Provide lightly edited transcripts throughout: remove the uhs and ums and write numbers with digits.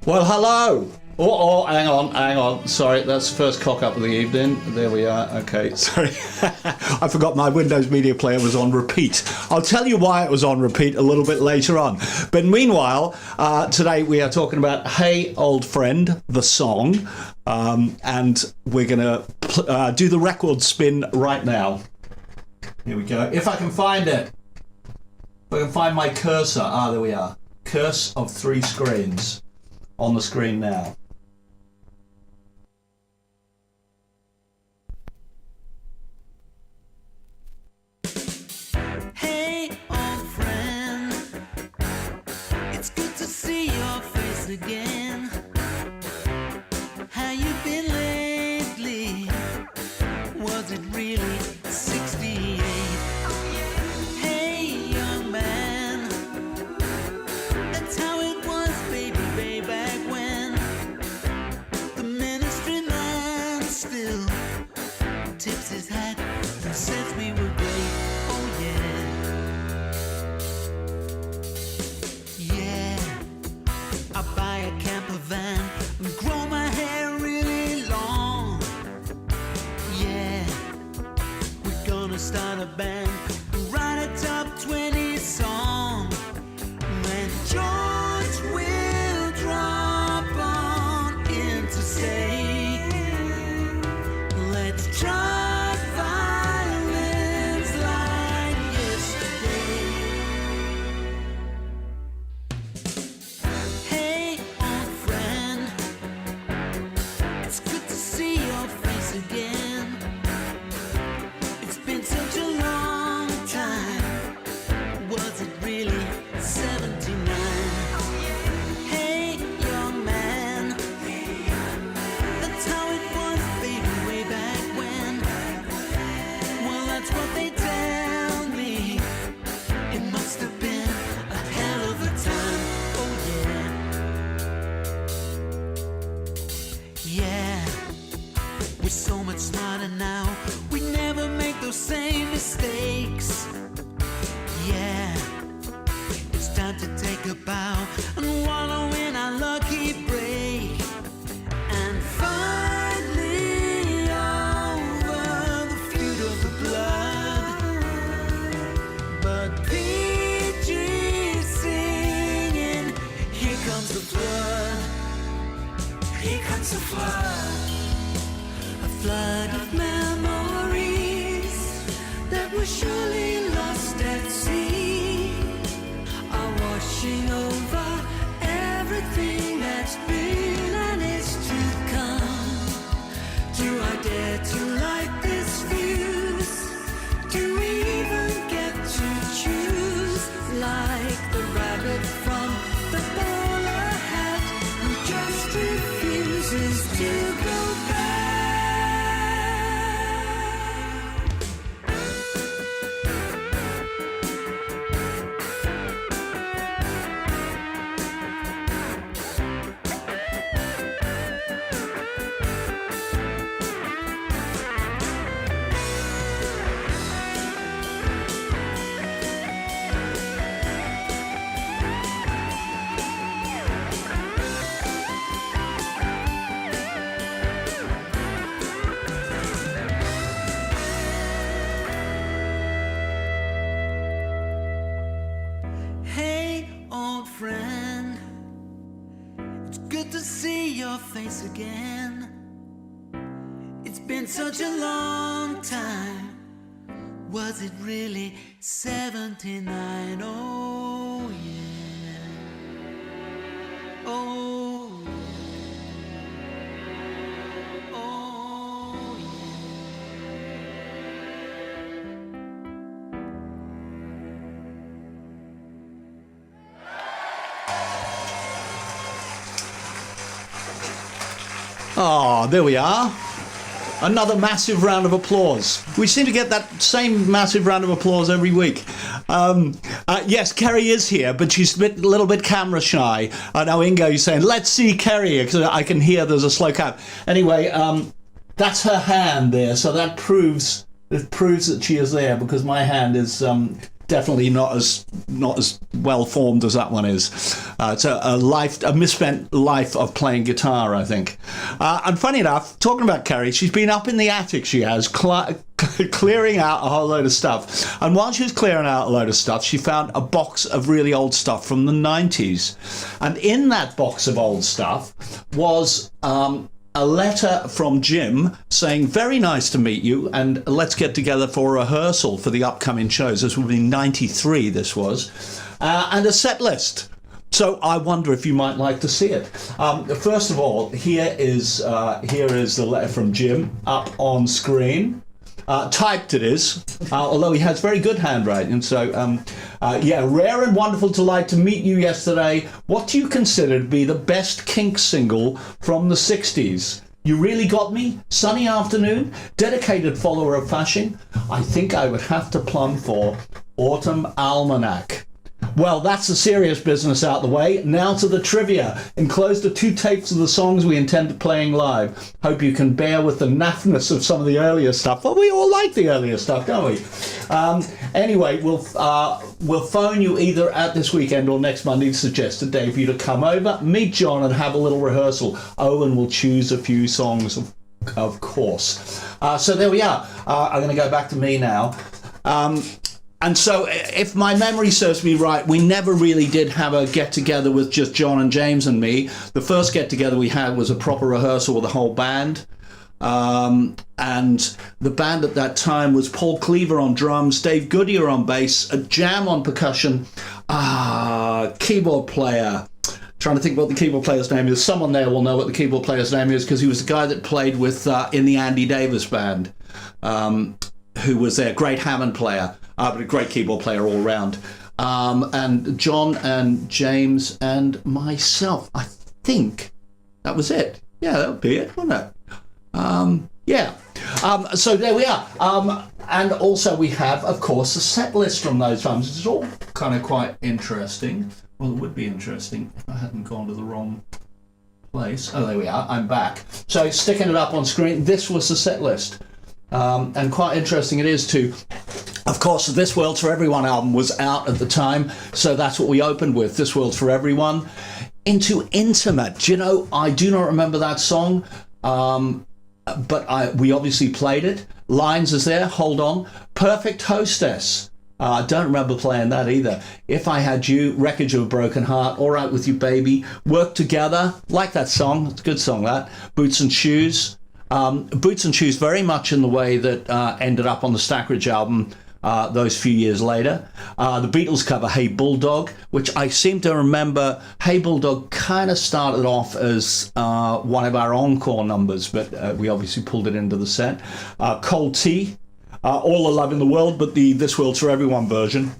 Well, hello. Oh, hang on. Sorry, that's the first cock up of the evening. There we are. Okay, sorry. I forgot my Windows Media Player was on repeat. I'll tell you why it was on repeat a little bit later on. But meanwhile, today we are talking about Hey Old Friend, the song. And we're going to do the record spin right now. Here we go. If I can find it. If I can find my cursor. There we are. Curse of 3 screens on the screen now. Hey, old friend, it's good to see your face again. How you been lately? Was it really 68? Hey, young man, that's how it was, baby, way back when. The ministry man still tips his hat and says we were great. Oh yeah, I buy a camper van and grow my hair really long. Yeah, we're gonna start a band and write a top 20 song. When George will drop on interstate, let's try violins like yesterday. Hey, old friend, it's good to see your face again. It's been such a long time. Was it really 79? Hey, young man, that's how it was, baby, way back when. Well, that's what they tell me. It must have been a hell of a time. Oh yeah. Yeah, we're so much smarter now. We never make those same mistakes. Yeah, it's time to take a bow and wallow in our lucky break. And finally over the feud of the blood. But PG singing, here comes the flood. Here comes the flood. A flood of memories that were surely lost at sea are washing over everything that's been and is to come. Do I dare to light this fuse? Do we even get to choose? Like the rabbit from the bowler hat who just refuses to go back. Hey, old friend, it's good to see your face again. It's been such a long time. Was it really 79? Oh yeah. Oh yeah. Oh yeah. There we are. Another massive round of applause. We seem to get that same massive round of applause every week. Yes, Kerry is here, but she's a little bit camera shy. I know Ingo is saying, let's see Kerry, because I can hear there's a slow clap. Anyway, that's her hand there, so that proves that she is there, because my hand is definitely not as well formed as that one is. It's a misspent life of playing guitar, I think. And funny enough, talking about Kerry, she's been up in the attic. She has clearing out a whole load of stuff. And while she was clearing out a load of stuff, she found a box of really old stuff from the 90s. And in that box of old stuff was a letter from Jim saying, very nice to meet you, and let's get together for a rehearsal for the upcoming shows. This will be 93, this was, and a set list. So I wonder if you might like to see it. First of all, here is the letter from Jim up on screen. Typed it is, although he has very good handwriting. So, yeah, rare and wonderful delight to meet you yesterday. What do you consider to be the best Kink single from the 60s? You really got me? Sunny afternoon? Dedicated follower of fashion? I think I would have to plumb for Autumn Almanac. Well, that's the serious business out the way. Now to the trivia. Enclosed are 2 tapes of the songs we intend to playing live. Hope you can bear with the naffness of some of the earlier stuff. Well, we all like the earlier stuff, don't we? Anyway, we'll phone you either at this weekend or next Monday to suggest a day for you to come over, meet John, and have a little rehearsal. Owen will choose a few songs, of course. So there we are. I'm going to go back to me now. And so, if my memory serves me right, we never really did have a get-together with just John and James and me. The first get-together we had was a proper rehearsal with the whole band. And the band at that time was Paul Cleaver on drums, Dave Goodyear on bass, a Jam on percussion, keyboard player. Trying to think what the keyboard player's name is. Someone there will know what the keyboard player's name is, because he was the guy that played with in the Andy Davis band, who was their great Hammond player. But a great keyboard player all round. And John and James and myself. I think that was it. Yeah, that would be it, wouldn't it? Yeah. So there we are. And also we have, of course, a set list from those times. It's all kind of quite interesting. Well, it would be interesting if I hadn't gone to the wrong place. Oh, there we are. I'm back. So sticking it up on screen, this was the set list. And quite interesting it is too. Of course, This World's For Everyone album was out at the time, so that's what we opened with, This World's For Everyone. Into Intimate. Do you know, I do not remember that song, but we obviously played it. Lines is there, Hold On. Perfect Hostess. I don't remember playing that either. If I Had You, Wreckage of a Broken Heart, All Right With You Baby, Work Together, like that song, it's a good song that. Boots and Shoes. Boots and Shoes very much in the way that ended up on the Stackridge album those few years later. The Beatles cover Hey Bulldog, which I seem to remember Hey Bulldog kind of started off as one of our encore numbers, but we obviously pulled it into the set. Cold Tea, All the Love in the World, but the This World's For Everyone version.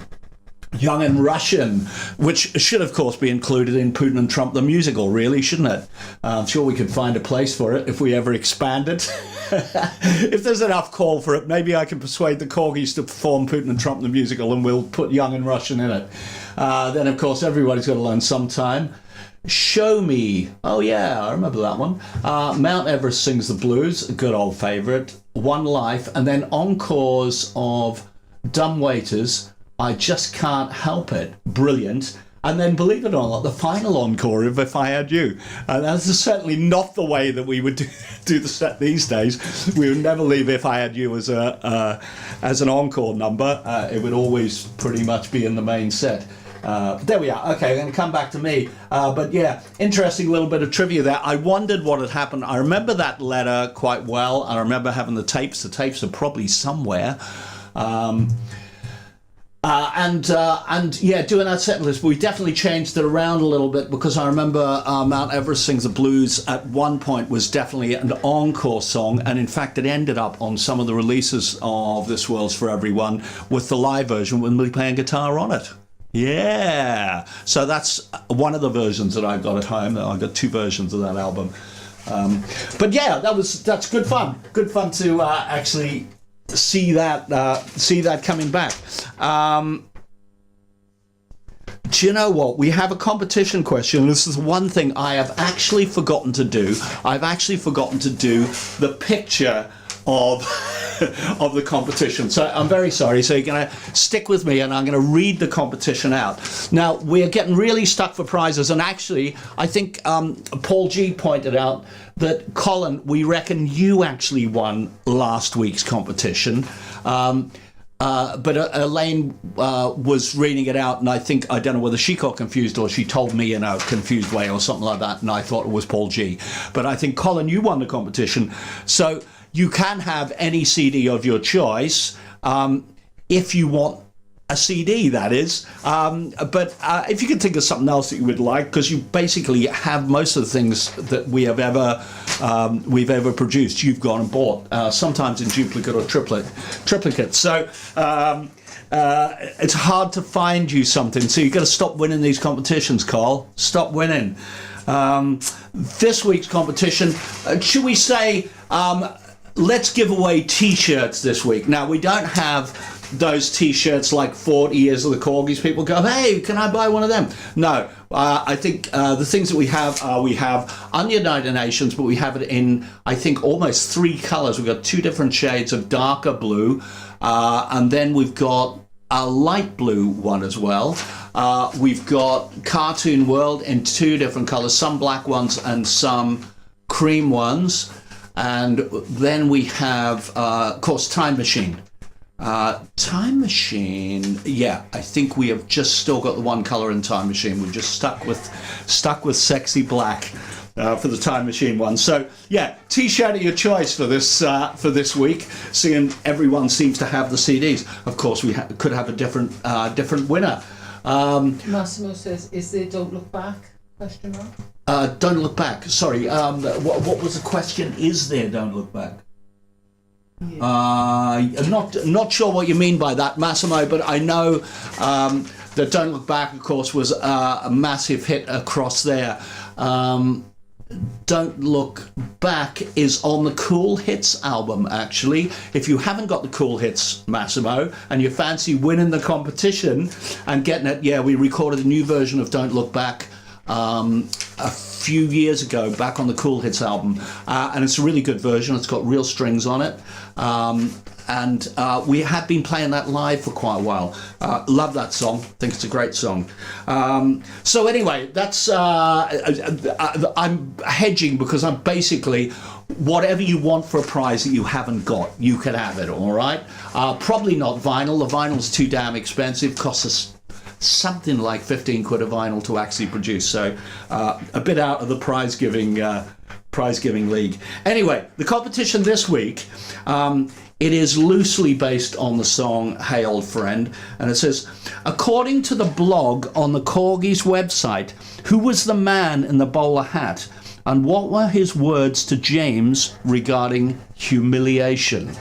Young and Russian, which should of course be included in Putin and Trump the musical, really, shouldn't it? I'm sure we could find a place for it if we ever expand it. If there's enough call for it, maybe I can persuade the Korgis to perform Putin and Trump the musical, and we'll put Young and Russian in it. Then of course everybody's got to learn sometime. Show Me. Oh yeah, I remember that one. Mount Everest Sings the Blues, a good old favourite. One Life, and then encores of Dumb Waiters, I Just Can't Help It, brilliant. And then, believe it or not, the final encore of If I Had You. And that's certainly not the way that we would do the set these days. We would never leave If I Had You as an encore number. It would always pretty much be in the main set. There we are. Okay, I'm going to come back to me. But yeah, interesting little bit of trivia there. I wondered what had happened. I remember that letter quite well. I remember having the tapes. The tapes are probably somewhere. And yeah, doing that set list, we definitely changed it around a little bit, because I remember Mount Everest Sings the Blues at one point was definitely an encore song, and in fact it ended up on some of the releases of This World's For Everyone with the live version when we playing guitar on it. Yeah, so that's one of the versions that I've got at home. I've got 2 versions of that album. But yeah, that's good fun. Good fun to actually see that coming back. Do you know what? We have a competition question. This is one thing I have actually forgotten to do. I've actually forgotten to do the picture of of the competition. So I'm very sorry. So you're going to stick with me, and I'm going to read the competition out. Now, we're getting really stuck for prizes, and actually, I think Paul G pointed out that, Colin, we reckon you actually won last week's competition. But Elaine was reading it out, and I don't know whether she got confused or she told me in a confused way or something like that, and I thought it was Paul G. But I think, Colin, you won the competition. So you can have any CD of your choice if you want a CD, that is. But if you can think of something else that you would like, because you basically have most of the things that we've ever produced, you've gone and bought, sometimes in duplicate or triplicate. So it's hard to find you something. So you've got to stop winning these competitions, Carl. Stop winning. This week's competition, should we say, let's give away T-shirts this week. Now, we don't have those T-shirts like 40 years of the Korgis. People go, hey, can I buy one of them? No, I think the things that we have United Nations, but we have it in, I think, almost 3 colors. We've got 2 different shades of darker blue, and then we've got a light blue one as well. We've got Cartoon World in 2 different colors, some black ones and some cream ones. And then we have, of course, Time Machine. Time Machine, yeah, I think we have just still got the one color in Time Machine. We're just stuck with Sexy Black for the Time Machine one. So yeah, T-shirt of your choice for this week. Seeing everyone seems to have the CDs. Of course, we could have a different winner. Massimo says, "Is there Don't Look Back?" Question mark. Don't Look Back. Sorry. What was the question? Is there Don't Look Back? Yeah. I'm not sure what you mean by that, Massimo, but I know that Don't Look Back, of course, was a massive hit across there. Don't Look Back is on the Cool Hits album, actually. If you haven't got the Cool Hits, Massimo, and you fancy winning the competition and getting it, yeah, we recorded a new version of Don't Look Back a few years ago, back on the Cool Hits album, and it's a really good version. It's got real strings on it, and we have been playing that live for quite a while. Love that song. Think it's a great song. So anyway, that's I'm hedging, because I'm basically, whatever you want for a prize that you haven't got, you can have it. All right, probably not vinyl. The vinyl's too damn expensive. Costs us something like 15 quid a vinyl to actually produce, so a bit out of the prize giving league. Anyway, the competition this week, it is loosely based on the song Hey Old Friend, and it says, according to the blog on the Korgis website, who was the man in the bowler hat, and what were his words to James regarding humiliation?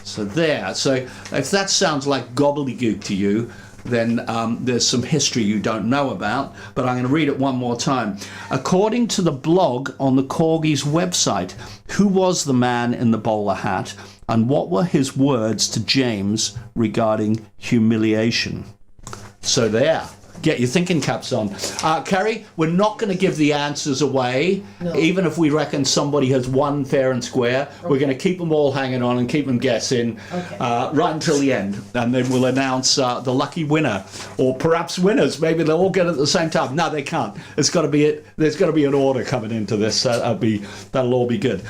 So there. So if that sounds like gobbledygook to you, then there's some history you don't know about, but I'm going to read it one more time. According to the blog on the Korgis website, who was the man in the bowler hat, and what were his words to James regarding humiliation? So there. Get your thinking caps on. Kerry, we're not going to give the answers away, no. Even if we reckon somebody has won fair and square. Okay. We're going to keep them all hanging on and keep them guessing, okay, right until the end. And then we'll announce the lucky winner, or perhaps winners. Maybe they'll all get it at the same time. No, they can't. There's got to be an order coming into this. That'll all be good.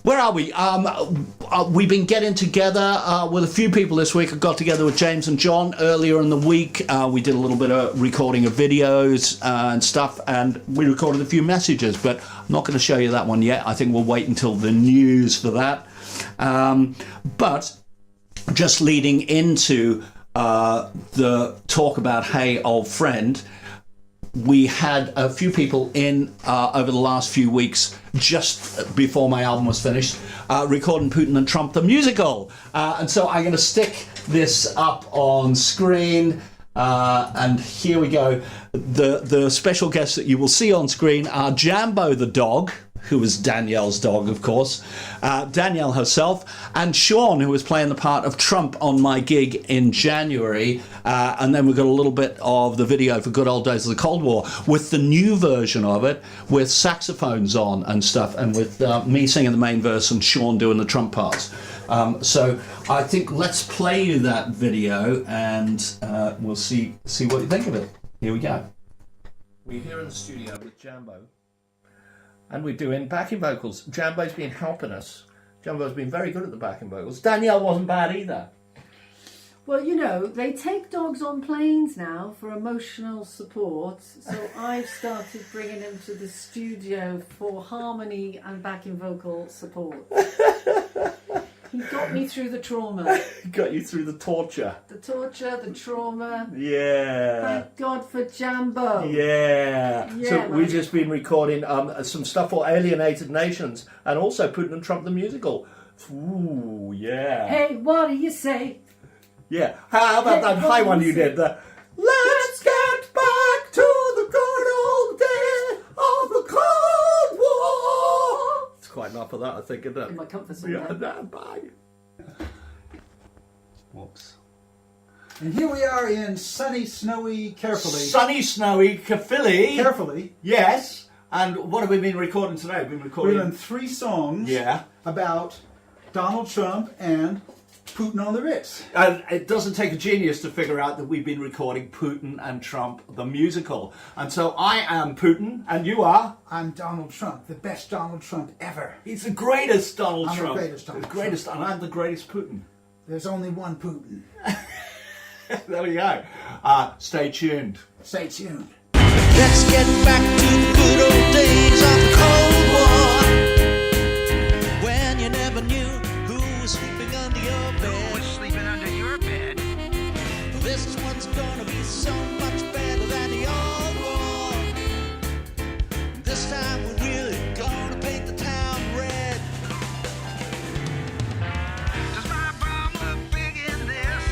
Where are we? We've been getting together with a few people this week. I got together with James and John earlier in the week. We did a little bit of recording of videos and stuff, and we recorded a few messages, but I'm not going to show you that one yet. I think we'll wait until the news for that. But just leading into the talk about Hey Old Friend, we had a few people in over the last few weeks, just before my album was finished, recording Putin and Trump the musical. And so I'm going to stick this up on screen. And here we go. The special guests that you will see on screen are Jambo the dog, who was Danielle's dog, of course, Danielle herself, and Sean, who was playing the part of Trump on my gig in January. And then we got a little bit of the video for Good Old Days of the Cold War with the new version of it with saxophones on and stuff, and with me singing the main verse and Sean doing the Trump parts. So I think let's play you that video and we'll see what you think of it. Here we go. We're here in the studio with Jambo, and we're doing backing vocals. Jambo's been helping us. Jambo's been very good at the backing vocals. Danielle wasn't bad either. Well, you know, they take dogs on planes now for emotional support, so I've started bringing them to the studio for harmony and backing vocal support. He got me through the trauma. Got you through the torture. The torture, the trauma. Yeah. Thank God for Jambo. Yeah. Yeah, So man. we've just been recording some stuff for Alienated Nations and also Putin and Trump the musical. Ooh, yeah. Hey, what do you say? Yeah. How about that high one you did? The Let's get back to the good old days of the Cold War. It's quite enough of that, I think, isn't it? In my comfort zone. Yeah, Yeah. bye. Whoops. And here we are in sunny, snowy, Sunny, snowy Caerphilly. carefully. Yes. And what have we been recording today? We've been We're recording. doing 3 songs Yeah. about Donald Trump and Putin on the Ritz. And it doesn't take a genius to figure out that we've been recording Putin and Trump, the musical. And so I am Putin, and you are? I'm Donald Trump, the best Donald Trump ever. He's the greatest Donald I'm the Trump. greatest Donald The greatest, and I'm the greatest Putin. There's only one Putin. There we go. Stay tuned. Stay tuned. Let's get back to the good old days of the Cold War, when you never knew who was sleeping under your bed. Who was sleeping under your bed? This one's gonna be so much better than the old war. This time we're really gonna paint the town red. Does my bomb look big in this?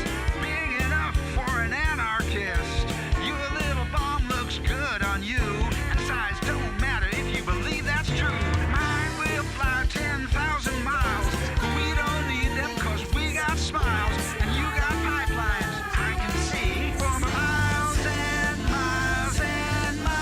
Big enough for an anarchist. Your little bomb looks good on you, and size don't matter if you believe that's true. Mine will fly 10,000 miles. We don't need them 'cause we got smiles, and you got pipelines I can see for miles and miles and miles.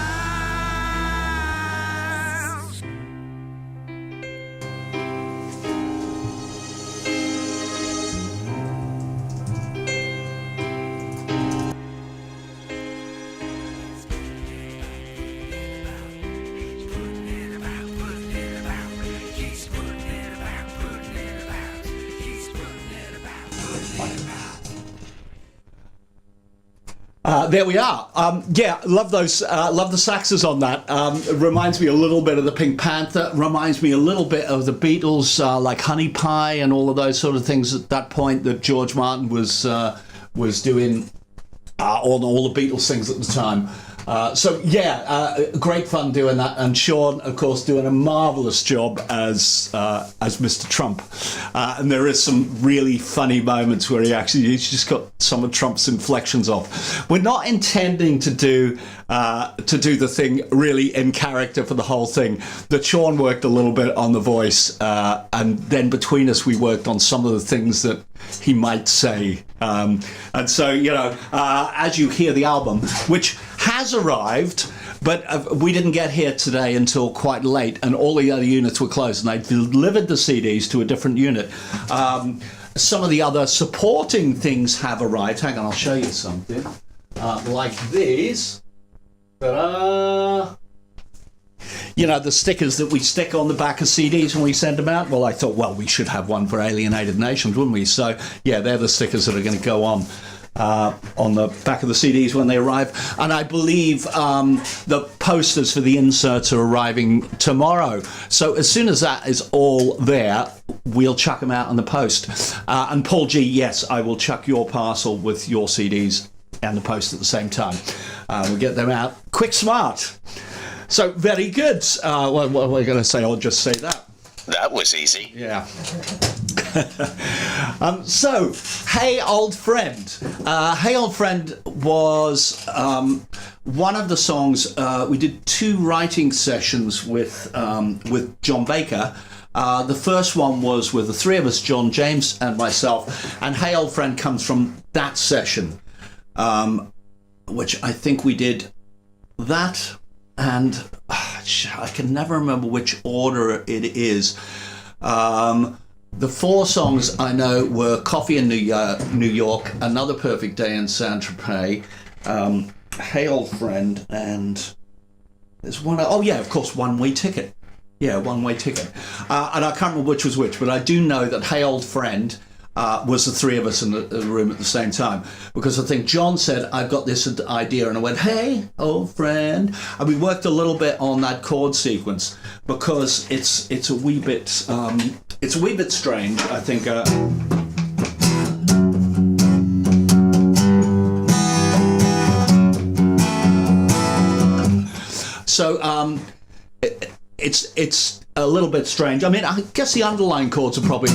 There we are. Yeah, love those. Love the saxes on that. It reminds me a little bit of the Pink Panther. Reminds me a little bit of the Beatles, like Honey Pie and all of those sort of things. At that point, that George Martin was doing all the Beatles things at the time. So yeah, great fun doing that, and Sean, of course, doing a marvelous job as Mr. Trump. And there is some really funny moments where he's just got some of Trump's inflections off. We're not intending to do the thing really in character for the whole thing. That Sean worked a little bit on the voice, and then between us we worked on some of the things that he might say. And so, you know, as you hear the album, which has arrived, but we didn't get here today until quite late, and all the other units were closed, and I delivered the CDs to a different unit. Some of the other supporting things have arrived. Hang on, I'll show you something. Like these. Ta-da! You know, the stickers that we stick on the back of CDs when we send them out. Well, I thought, well, we should have one for Alienated Nations, wouldn't we? So, yeah, they're the stickers that are going to go on the back of the CDs when they arrive. And I believe the posters for the inserts are arriving tomorrow. So as soon as that is all there, we'll chuck them out on the post. And Paul G, yes, I will chuck your parcel with your CDs and the post at the same time. We'll get them out quick, smart. So very good. What are we going to say? I'll just say that. That was easy. Yeah. So, Hey Old Friend. Hey Old Friend was one of the songs, we did 2 writing sessions with John Baker. The first one was with the 3 of us, John, James, and myself. And Hey Old Friend comes from that session, which I think we did that, and I can never remember which order it is. The 4 songs I know were Coffee in New York, Another Perfect Day in Saint-Tropez, Hey Old Friend, and there's one, oh yeah, of course, One Way Ticket. Yeah, One Way Ticket. And I can't remember which was which, but I do know that Hey Old Friend was the 3 of us in the room at the same time. Because I think John said, I've got this idea, and I went, hey, old friend. And we worked a little bit on that chord sequence because it's a wee bit strange, I think. So it's a little bit strange. I mean, I guess the underlying chords are probably.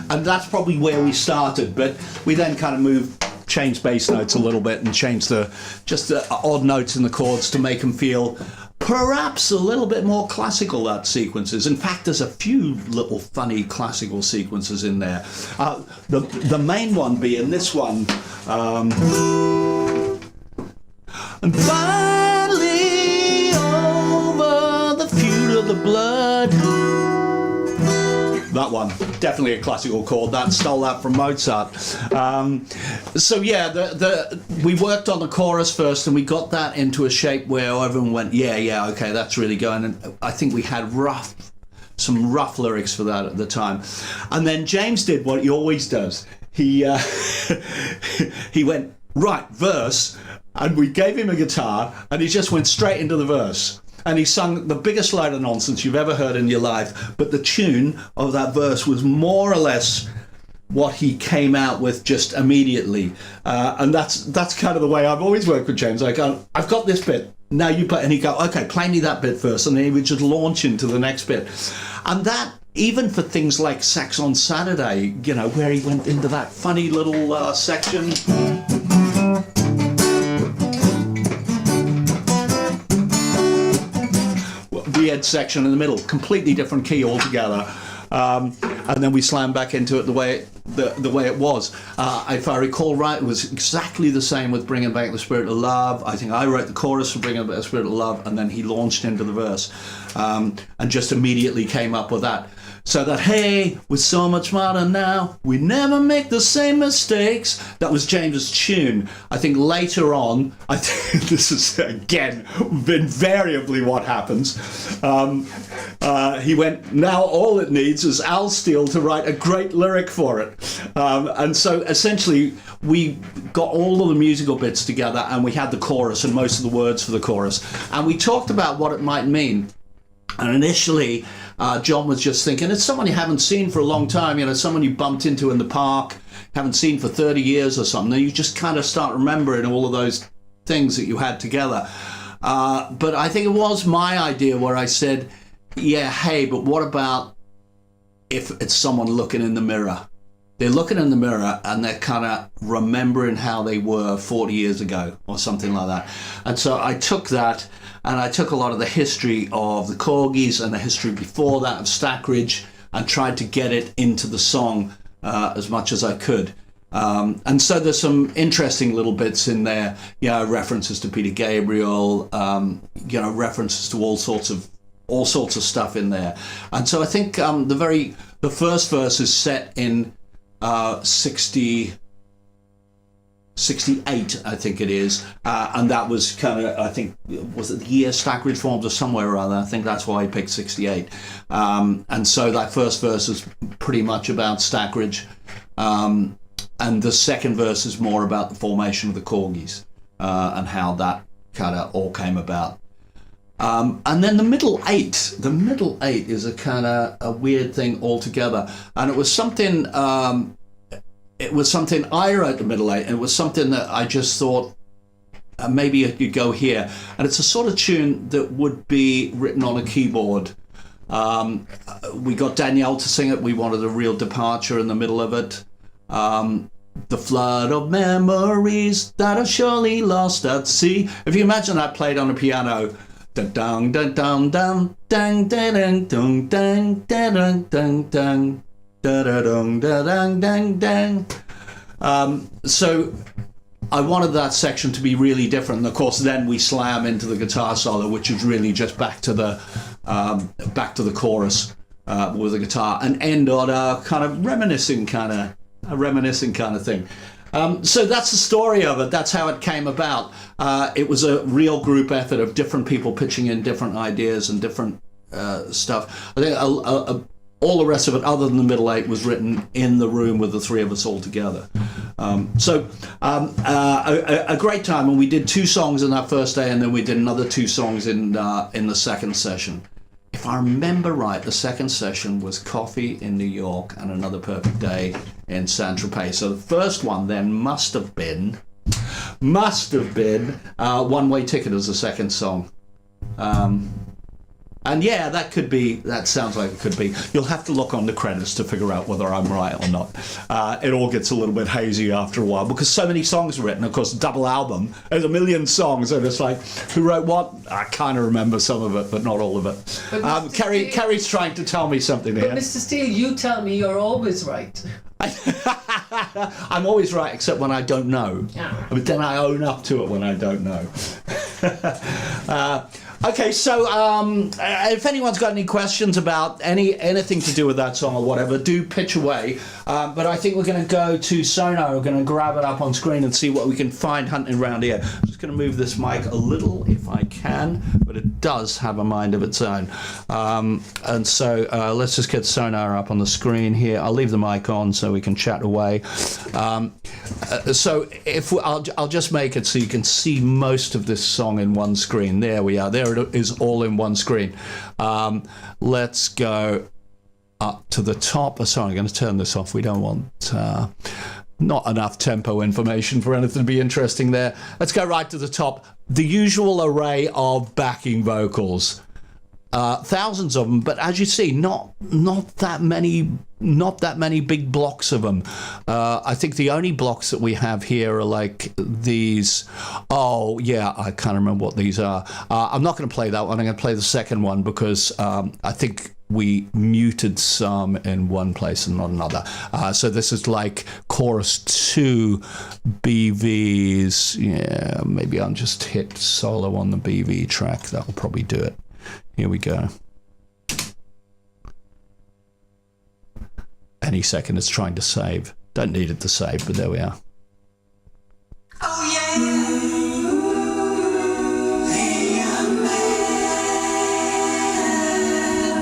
And that's probably where we started, but we then kind of changed bass notes a little bit and changed the odd notes in the chords to make them feel perhaps a little bit more classical, that sequences. In fact, there's a few little funny classical sequences in there. The main one being this one. And finally over the feud of the blood. That one, definitely a classical chord. That stole that from Mozart. So yeah, we worked on the chorus first, and we got that into a shape where everyone went, yeah, okay, that's really going. And I think we had some rough lyrics for that at the time. And then James did what he always does. He he went, right, verse, and we gave him a guitar, and he just went straight into the verse. And he sung the biggest load of nonsense you've ever heard in your life, but the tune of that verse was more or less what he came out with just immediately. And that's kind of the way I've always worked with James. I go, I've got this bit, now you play, and he'd go, okay, play me that bit first, and then he would just launch into the next bit. And that, even for things like Sax on Saturday, you know, where he went into that funny little section. Weird section in the middle, completely different key altogether, and then we slammed back into it the way it was. If I recall right, it was exactly the same with Bringing Back the Spirit of Love. I think I wrote the chorus for Bringing Back the Spirit of Love, and then he launched into the verse, and just immediately came up with that. So that, hey, we're so much smarter now, we never make the same mistakes. That was James's tune. I think later on, I think this is, again, invariably what happens. He went, now all it needs is Al Steele to write a great lyric for it. And so essentially, we got all of the musical bits together, and we had the chorus and most of the words for the chorus. And we talked about what it might mean. And initially, John was just thinking, it's someone you haven't seen for a long time, you know, someone you bumped into in the park, haven't seen for 30 years or something. And you just kind of start remembering all of those things that you had together. But I think it was my idea where I said, yeah, hey, but what about if it's someone looking in the mirror? They're looking in the mirror and they're kind of remembering how they were 40 years ago or something like that. And so I took that, and I took a lot of the history of the Korgis and the history before that of Stackridge and tried to get it into the song as much as I could. And so there's some interesting little bits in there, you know, references to Peter Gabriel, you know, references to all sorts of stuff in there. And so I think the first verse is set in 68, I think it is, and that was kind of, I think, was it the year Stackridge formed or somewhere or other? I think that's why I picked 68. And so that first verse is pretty much about Stackridge, and the second verse is more about the formation of the Korgis and how that kind of all came about. And then the middle eight is a kind of a weird thing altogether, and it was something I wrote, the middle eight, and it was something that I just thought maybe it could go here. And it's a sort of tune that would be written on a keyboard We got Danielle to sing it. We wanted a real departure in the middle of it. The flood of memories that are surely lost at sea. If you imagine that played on a piano, dun dun dun dun dun dun dun dun dun dun dun dun dun dun dun dun. So I wanted that section to be really different, and of course then we slam into the guitar solo, which is really just back to the chorus with the guitar, and end on a kind of reminiscing kind of thing. So that's the story of it. That's how it came about. It was a real group effort of different people pitching in different ideas and different stuff. I think all the rest of it, other than the middle eight, was written in the room with the three of us all together. So a great time, and we did 2 songs in that first day, and then we did another 2 songs in the second session. If I remember right, the second session was Coffee in New York and Another Perfect Day in Saint-Tropez. So the first one then must have been One Way Ticket as the second song. And yeah, that sounds like it could be. You'll have to look on the credits to figure out whether I'm right or not. It all gets a little bit hazy after a while because so many songs are written. Of course, double album, there's a million songs, and it's like, who wrote what? I kind of remember some of it, but not all of it. Kerry's trying to tell me something here. But Mr. Steele, you tell me you're always right. I'm always right, except when I don't know. Yeah. But then I own up to it when I don't know. Okay, so if anyone's got any questions about anything to do with that song or whatever, do pitch away. But I think we're going to go to Sonar. We're going to grab it up on screen and see what we can find hunting around here. I'm just going to move this mic a little if I can, but it does have a mind of its own. And so let's just get Sonar up on the screen here. I'll leave the mic on so we can chat away. So I'll just make it so you can see most of this song in one screen. There we are. There it is, all in one screen. Let's go up to the top. Sorry, I'm going to turn this off. We don't want not enough tempo information for anything to be interesting there. Let's go right to the top. The usual array of backing vocals. Thousands of them, but as you see, not that many big blocks of them. I think the only blocks that we have here are like these. Oh yeah, I can't remember what these are. I'm not going to play that one. I'm going to play the second one because I think we muted some in one place and not another. So this is like chorus 2 BVs. Yeah, maybe I'll just hit solo on the BV track. That will probably do it. Here we go. Any second it's trying to save. Don't need it to save, but there we are. Oh yeah. Hey, young man,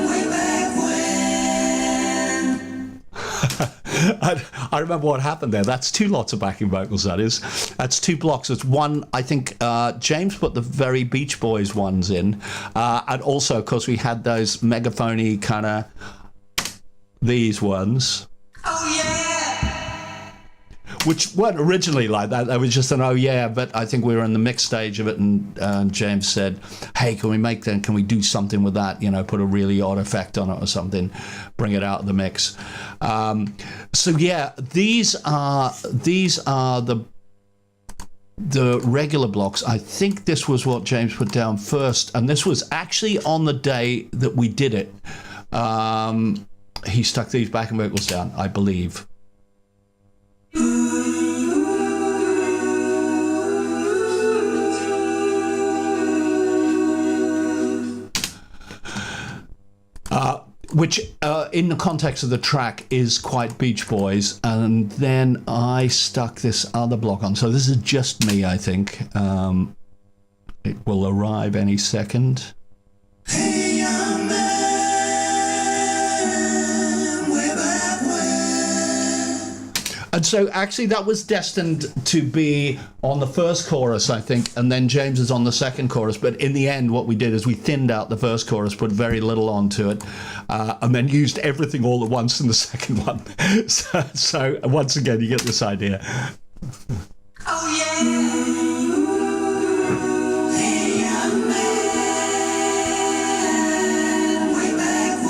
way back when. I remember what happened there. That's 2 lots of backing vocals, that is. That's 2 blocks. It's one, I think James put the very Beach Boys ones in. And also, of course, we had those megaphony kind of these ones. Oh yeah. Which weren't originally like that. They was just an oh yeah, but I think we were in the mix stage of it, and James said, hey, can we do something with that? You know, put a really odd effect on it or something, bring it out of the mix. So yeah, these are the regular blocks. I think this was what James put down first, and this was actually on the day that we did it. He stuck these backing vocals down, I believe. Which, in the context of the track, is quite Beach Boys. And then I stuck this other block on. So this is just me, I think. It will arrive any second. Hey, young man, way back when. And so actually that was destined to be on the first chorus, I think, and then James is on the second chorus. But in the end, what we did is we thinned out the first chorus, put very little onto it, and then used everything all at once in the second one. So once again, you get this idea. Oh yeah. Hey, young man, way back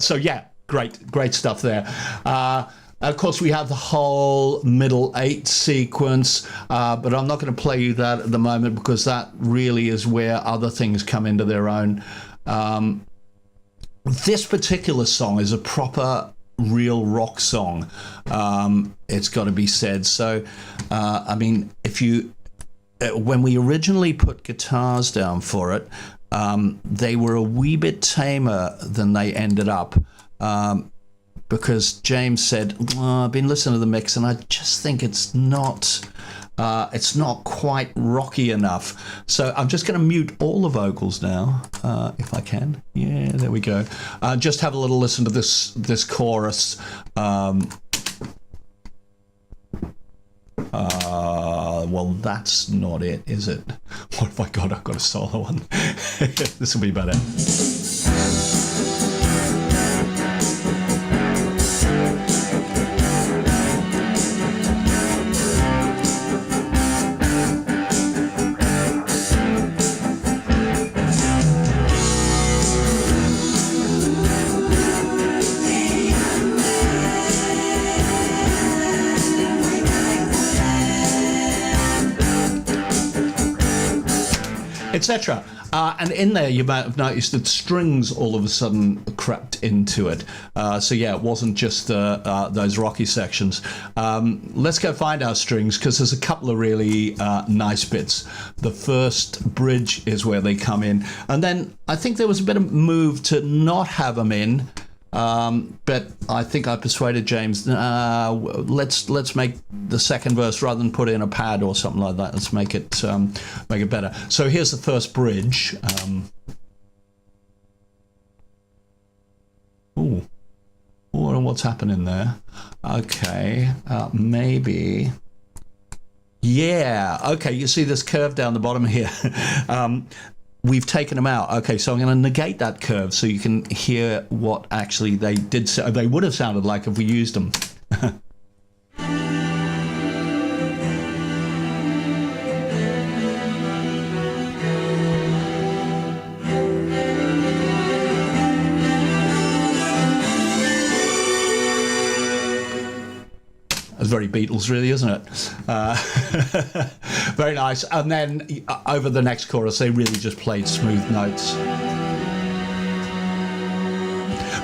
So yeah, great stuff there. Of course, we have the whole middle 8 sequence, but I'm not going to play you that at the moment because that really is where other things come into their own. This particular song is a proper real rock song. It's got to be said. So, I mean, when we originally put guitars down for it, they were a wee bit tamer than they ended up. Because James said, I've been listening to the mix and I just think it's not quite rocky enough. So I'm just going to mute all the vocals now, if I can. Yeah, there we go. Just have a little listen to this chorus. Well, that's not it, is it? What have I got? I've got a solo one. This will be better. Etc. And in there, you might have noticed that strings all of a sudden crept into it. So yeah, it wasn't just those rocky sections. Let's go find our strings because there's a couple of really nice bits. The first bridge is where they come in, and then I think there was a bit of move to not have them in. But I think I persuaded James, let's make the second verse rather than put in a pad or something like that. Let's make it better. So here's the first bridge. What's happening there? Okay, maybe. Yeah, okay, you see this curve down the bottom here. We've taken them out. Okay, so I'm going to negate that curve so you can hear what actually they would have sounded like if we used them. It's very Beatles, really, isn't it? Very nice. And then over the next chorus, they really just played smooth notes.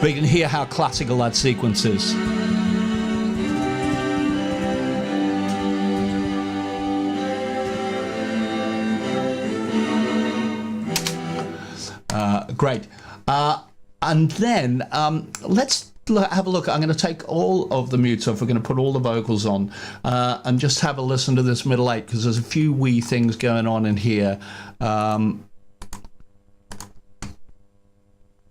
But you can hear how classical that sequence is. Great. And then let's have a look. I'm going to take all of the mutes off. We're going to put all the vocals on and just have a listen to this middle 8 because there's a few wee things going on in here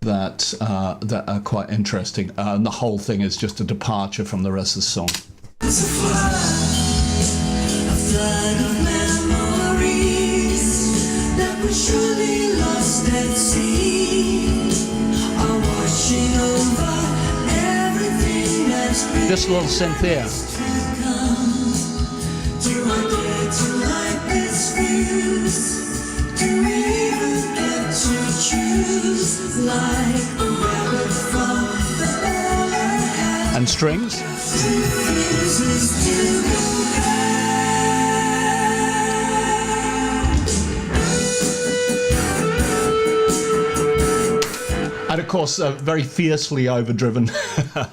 that are quite interesting. And the whole thing is just a departure from the rest of the song. It's a flood of memories that were surely lost at sea, are washing over everything that's been. This little synth here. Do I dare to light this fuse? Do we even get to choose? Like a rabbit from the all I had. And strings. Refuses to go And of course, very fiercely overdriven,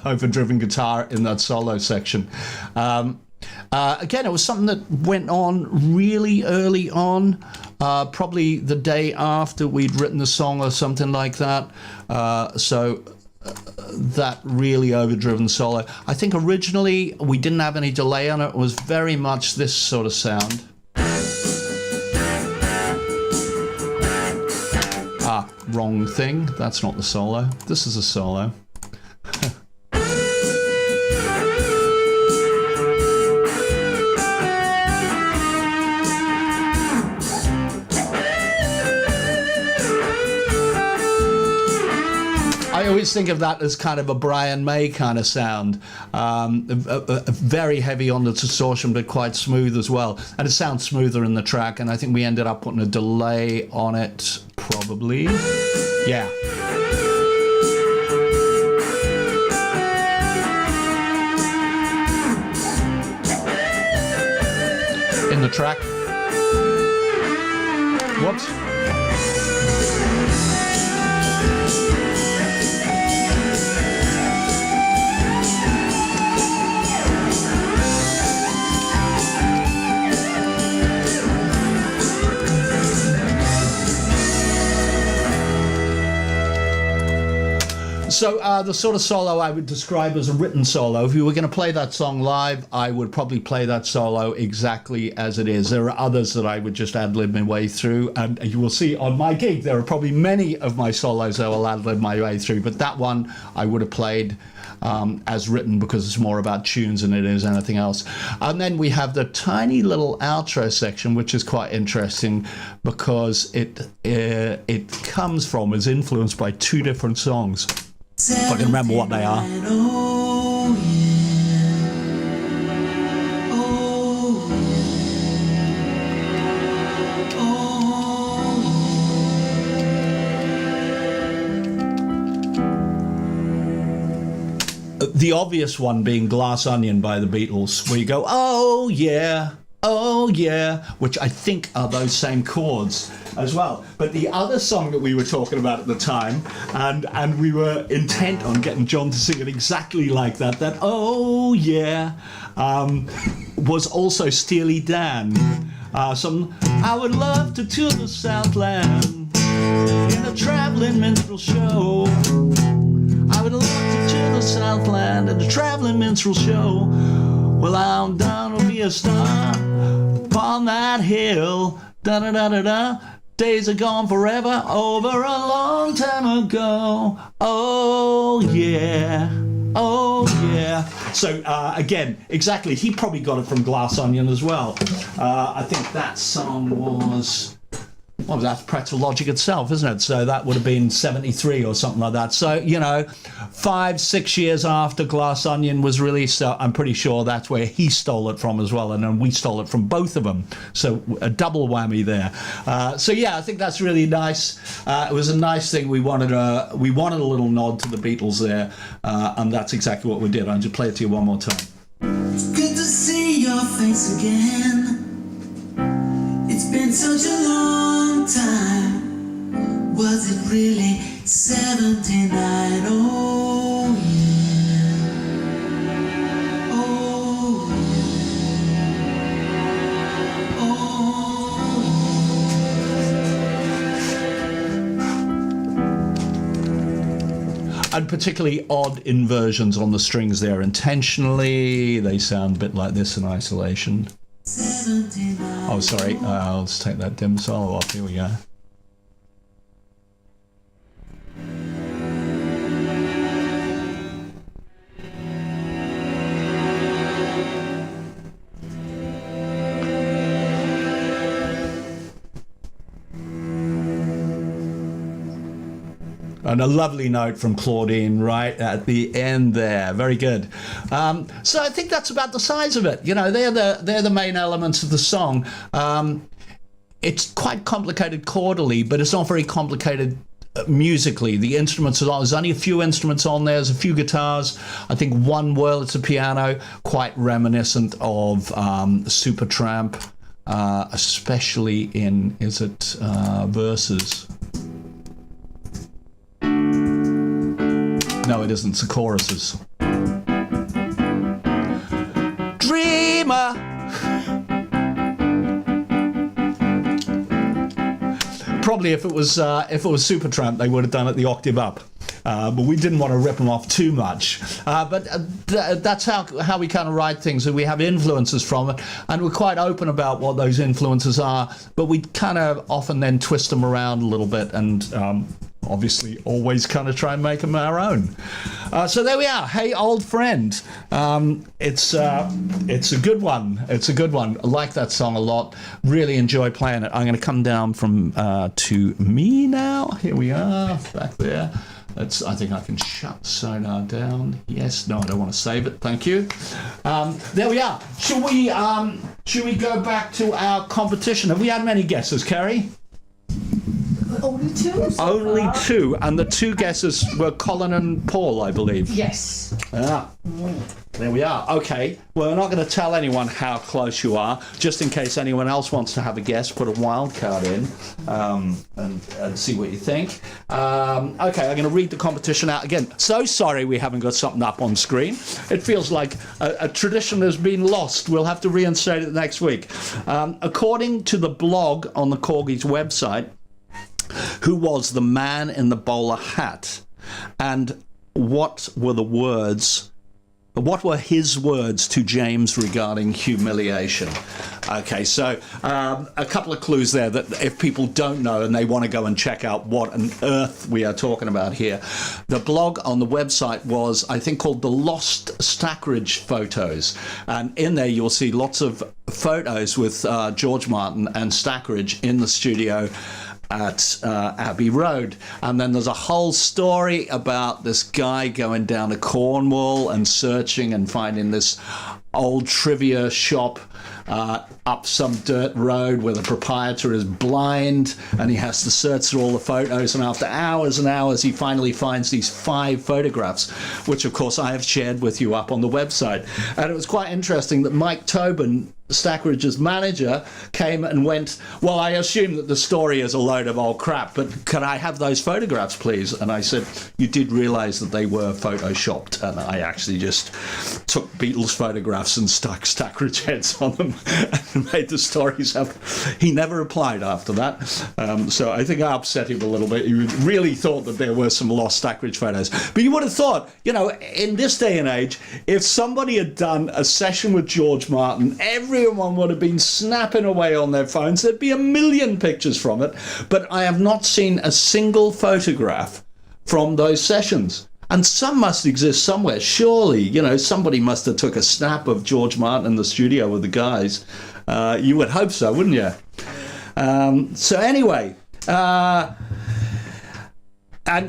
overdriven guitar in that solo section. Again, it was something that went on really early on, probably the day after we'd written the song or something like that. That really overdriven solo. I think originally we didn't have any delay on it. It was very much this sort of sound. Wrong thing. That's not the solo. This is a solo. I always think of that as kind of a Brian May kind of sound. Very heavy on the distortion, but quite smooth as well. And it sounds smoother in the track, and I think we ended up putting a delay on it, probably. Yeah. the track. Whoops. So the sort of solo I would describe as a written solo. If you were going to play that song live, I would probably play that solo exactly as it is. There are others that I would just ad-lib my way through, and you will see on my gig there are probably many of my solos I will ad-lib my way through, but that one I would have played as written because it's more about tunes than it is anything else. And then we have the tiny little outro section, which is quite interesting because it comes from, is influenced by two different songs. If I can remember what they are. Oh, yeah. Oh, yeah. The obvious one being Glass Onion by the Beatles, where you go, oh yeah, which I think are those same chords as well. But the other song that we were talking about at the time, and we were intent on getting John to sing it exactly like that oh yeah, was also Steely Dan. I would love to tour the Southland in a traveling minstrel show. I would love to tour the Southland in a traveling minstrel show. Well, I'm down to be a star upon that hill. Da da da da da. Days are gone forever, over a long time ago. Oh yeah, oh yeah. So again, exactly. He probably got it from Glass Onion as well. I think that song was. Well, that's Pretzel Logic itself, isn't it? So that would have been 73 or something like that. So, 5-6 years after Glass Onion was released, I'm pretty sure that's where he stole it from as well. And then we stole it from both of them. So a double whammy there. So yeah, I think that's really nice. It was a nice thing. We wanted a little nod to the Beatles there. And that's exactly what we did. I'll just play it to you one more time. it's good to see your face again. It's been such a long time. Was it really 79? Oh yeah. Oh yeah. Oh yeah. And particularly odd inversions on the strings there intentionally. They sound a bit like this in isolation. 79. Oh, sorry. Let's take that dim solo off. Here we go. And a lovely note from Claudine right at the end there. Very good. So I think that's about the size of it. They're the main elements of the song. It's quite complicated chordally, but it's not very complicated musically. The instruments there's only a few instruments on there. There's a few guitars. I think one Wurlitzer piano, quite reminiscent of Supertramp, especially in verses. No, it isn't. It's the choruses. Dreamer. Probably if it was Supertramp, they would have done it the octave up. But we didn't want to rip them off too much. But that's how we kind of write things, and we have influences from it, and we're quite open about what those influences are, but we kind of often then twist them around a little bit, and obviously always kind of try and make them our own. So there we are. Hey Old Friend. It's a good one. It's a good one. I like that song a lot. Really enjoy playing it. I'm going to come down from to me now. Here we are, back there. I think I can shut sonar down. Yes, no, I don't want to save it. Thank you. There we are. Should we go back to our competition? Have we had many guesses, Kerry? Only two? so Only far. 2, and the 2 guesses were Colin and Paul, I believe. Yes. Ah, there we are. Okay, well, we're not going to tell anyone how close you are, just in case anyone else wants to have a guess. Put a wild card in and see what you think. Okay, I'm going to read the competition out again. So sorry we haven't got something up on screen. It feels like a tradition has been lost. We'll have to reinstate it next week. According to the blog on the Korgis website, who was the man in the bowler hat, and what were the words? What were his words to James regarding humiliation? Okay, so a couple of clues there that if people don't know and they want to go and check out what on earth we are talking about here, the blog on the website was, I think, called The Lost Stackridge Photos. And in there you'll see lots of photos with George Martin and Stackridge in the studio at Abbey Road, and then there's a whole story about this guy going down to Cornwall and searching and finding this old trivia shop up some dirt road where the proprietor is blind and he has to search through all the photos, and after hours and hours he finally finds these 5 photographs, which of course I have shared with you up on the website. And it was quite interesting that Mike Tobin, Stackridge's manager, came and went, well, I assume that the story is a load of old crap, but could I have those photographs, please? And I said, you did realise that they were photoshopped, and I actually just took Beatles photographs and stuck Stackridge heads on them and made the stories up. He never replied after that, so I think I upset him a little bit. He really thought that there were some lost Stackridge photos. But you would have thought, you know, in this day and age, if somebody had done a session with George Martin, everyone would have been snapping away on their phones. There'd be a million pictures from it, but I have not seen a single photograph from those sessions. And some must exist somewhere. Surely, you know, somebody must have took a snap of George Martin in the studio with the guys. You would hope so, wouldn't you? So anyway, and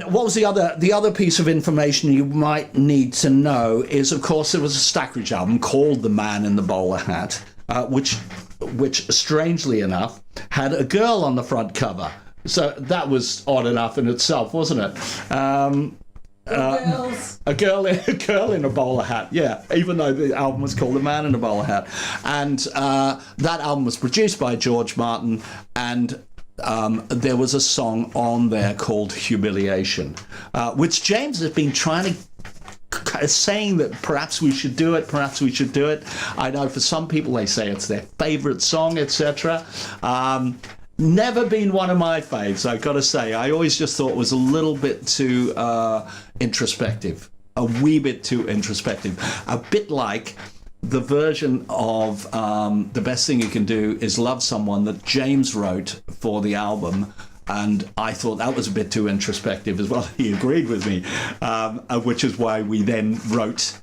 what was the other piece of information you might need to know is, of course, there was a Stackridge album called The Man in the Bowler Hat, which strangely enough had a girl on the front cover. So that was odd enough in itself, wasn't it? Girls. A girl in a bowler hat, yeah, even though the album was called The Man in a Bowler Hat. And that album was produced by George Martin, and there was a song on there called Humiliation, which James has been trying to saying that perhaps we should do it. I know for some people they say it's their favourite song, etc. Never been one of my faves, I've got to say. I always just thought it was a little bit too introspective, a wee bit too introspective, a bit like the version of The Best Thing You Can Do Is Love Someone that James wrote for the album. And I thought that was a bit too introspective as well. He agreed with me, which is why we then wrote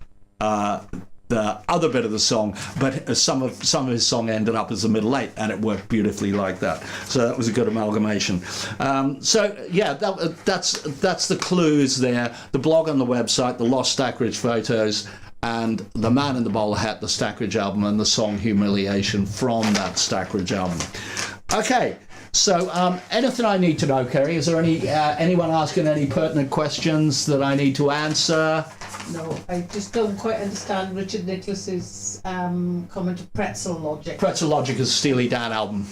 the other bit of the song. But some of his song ended up as the middle 8, and it worked beautifully like that. So that was a good amalgamation. So yeah, that's the clues there. The blog on the website, the Lost Stackridge Photos, and The Man in the Bowler Hat, the Stackridge album, and the song Humiliation from that Stackridge album. Okay. So, anything I need to know, Kerry? Is there anyone asking any pertinent questions that I need to answer? No, I just don't quite understand Richard Nicholas's comment of pretzel logic. Pretzel Logic is a Steely Dan album.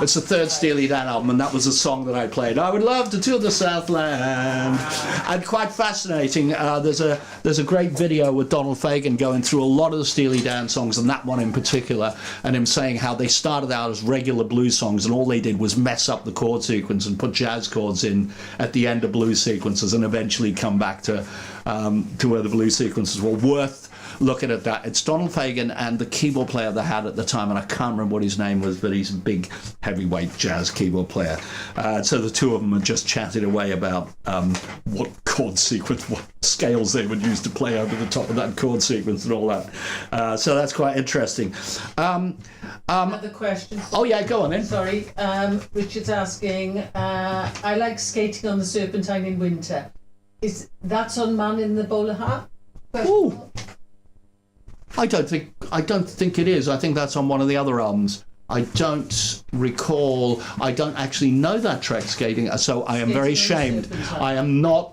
It's the third right. Steely Dan album, and that was a song that I played. I would love to tour the Southland. And quite fascinating, there's a great video with Donald Fagen going through a lot of the Steely Dan songs, and that one in particular, and him saying how they started out as regular blues songs, and all they did was mess up the chord sequence and put jazz chords in at the end of blues sequences, and eventually come back to where the blues sequences were. Worth looking at that. It's Donald Fagen and the keyboard player they had at the time, and I can't remember what his name was, but he's a big heavyweight jazz keyboard player. So the two of them had just chatted away about what chord sequence, what scales they would use to play over the top of that chord sequence and all that. So that's quite interesting. Another question. Oh yeah, go on then. Sorry, Richard's asking, I like skating on the Serpentine in winter. Is that on Man in the Bowler Hat? Ooh. I don't think it is. I think that's on one of the other albums. I don't recall. I don't actually know that track, skating. So I am very Skating on the ashamed. Serpentine.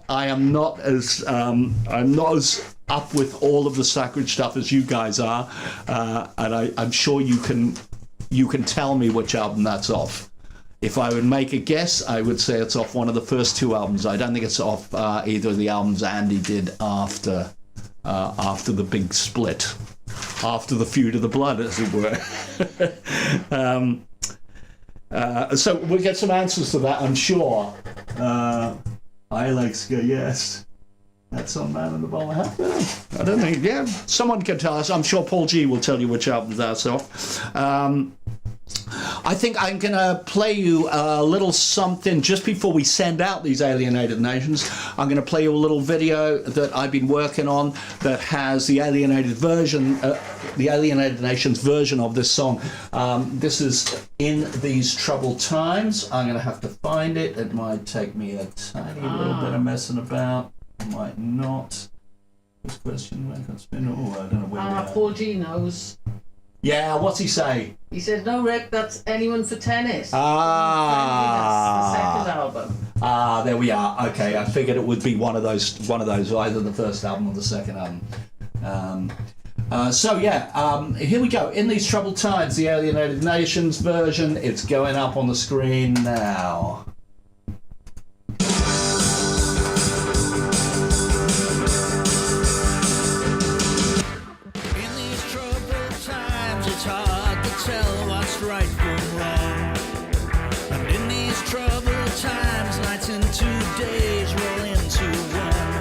I am not as up with all of the sacred stuff as you guys are, and I'm sure you can tell me which album that's off. If I would make a guess, I would say it's off one of the first two albums. I don't think it's off either of the albums Andy did after the big split, after the feud of the blood, as it were. So we'll get some answers to that, I'm sure. I like ska, yes. That's on Man in the Bowler Hat. I don't think, yeah, someone can tell us. I'm sure Paul G will tell you which album that's off. I think I'm going to play you a little something just before we send out these Alienated Nations. I'm going to play you a little video that I've been working on that has the Alienated Nations version of this song. This is In These Troubled Times. I'm going to have to find it. It might take me a tiny little bit of messing about. Might not. This question, I don't know where we are. Paul G knows. Yeah, what's he say? He said, no, Rick, that's Anyone for Tennis. That's the second album. There we are. Okay, I figured it would be one of those, either the first album or the second album. Here we go. In These Troubled Times, the Alienated Nations version. It's going up on the screen now. It's hard to tell what's right from wrong. And in these troubled times, nights into days roll into one.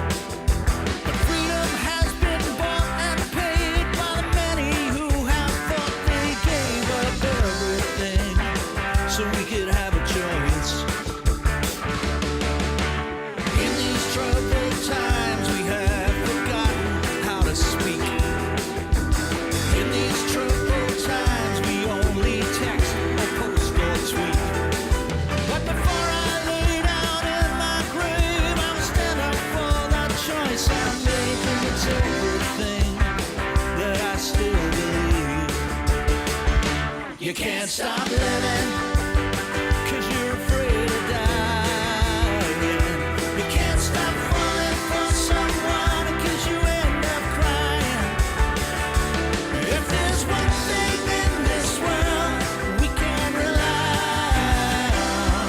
But freedom has been bought and paid by the many who have thought they gave up everything so we could have a choice. In these troubled times, we have forgotten how to speak. In these troubled times, we only text or post or tweet. But before I lay down in my grave, I will stand up for that choice I made. 'Cause it's everything that I still believe. You can't stop living 'cause you're afraid of dying. You can't stop falling for someone 'cause you end up crying. If there's one thing in this world we can rely on,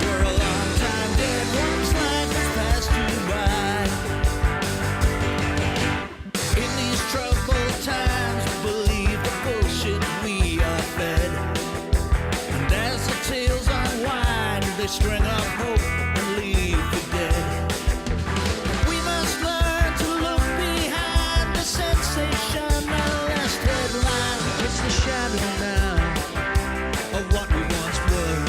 you're a long time dead once life has passed you by. In these troubled times, believe the bullshit we are fed. And as the tales unwind, they string up hope and leave the dead. We must learn to look behind the sensationalist headline. It's the shadow now of what we once were.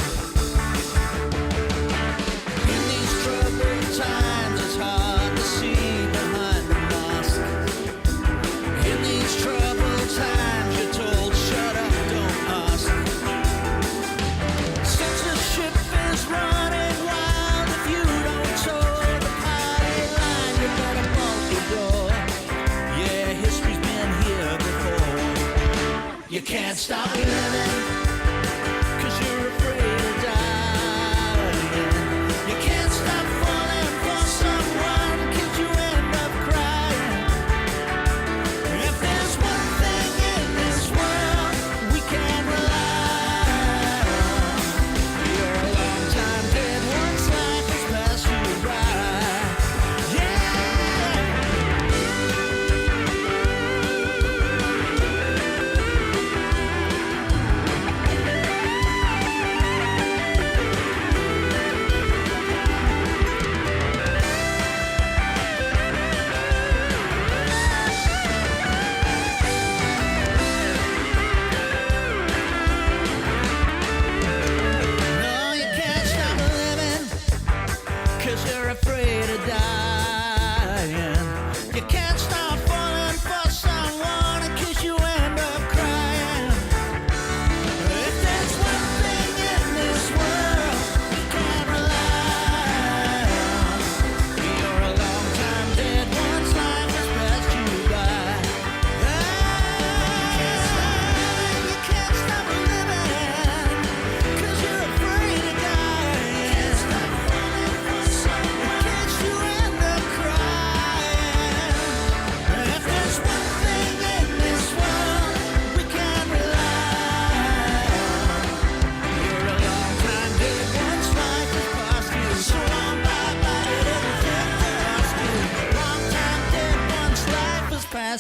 In these troubled times, it's hard to see behind the mask. In these troubled times, you're told, shut up, don't ask. Censorship is running wild. If you don't toe the party line, you better bolt the door. Yeah, history's been here before. You can't stop living 'cause you're afraid of dying. You can't stop falling for someone 'cause you end up crying. If there's one thing in this world we can rely on, you're a long time dead once life has passed you by. Yeah.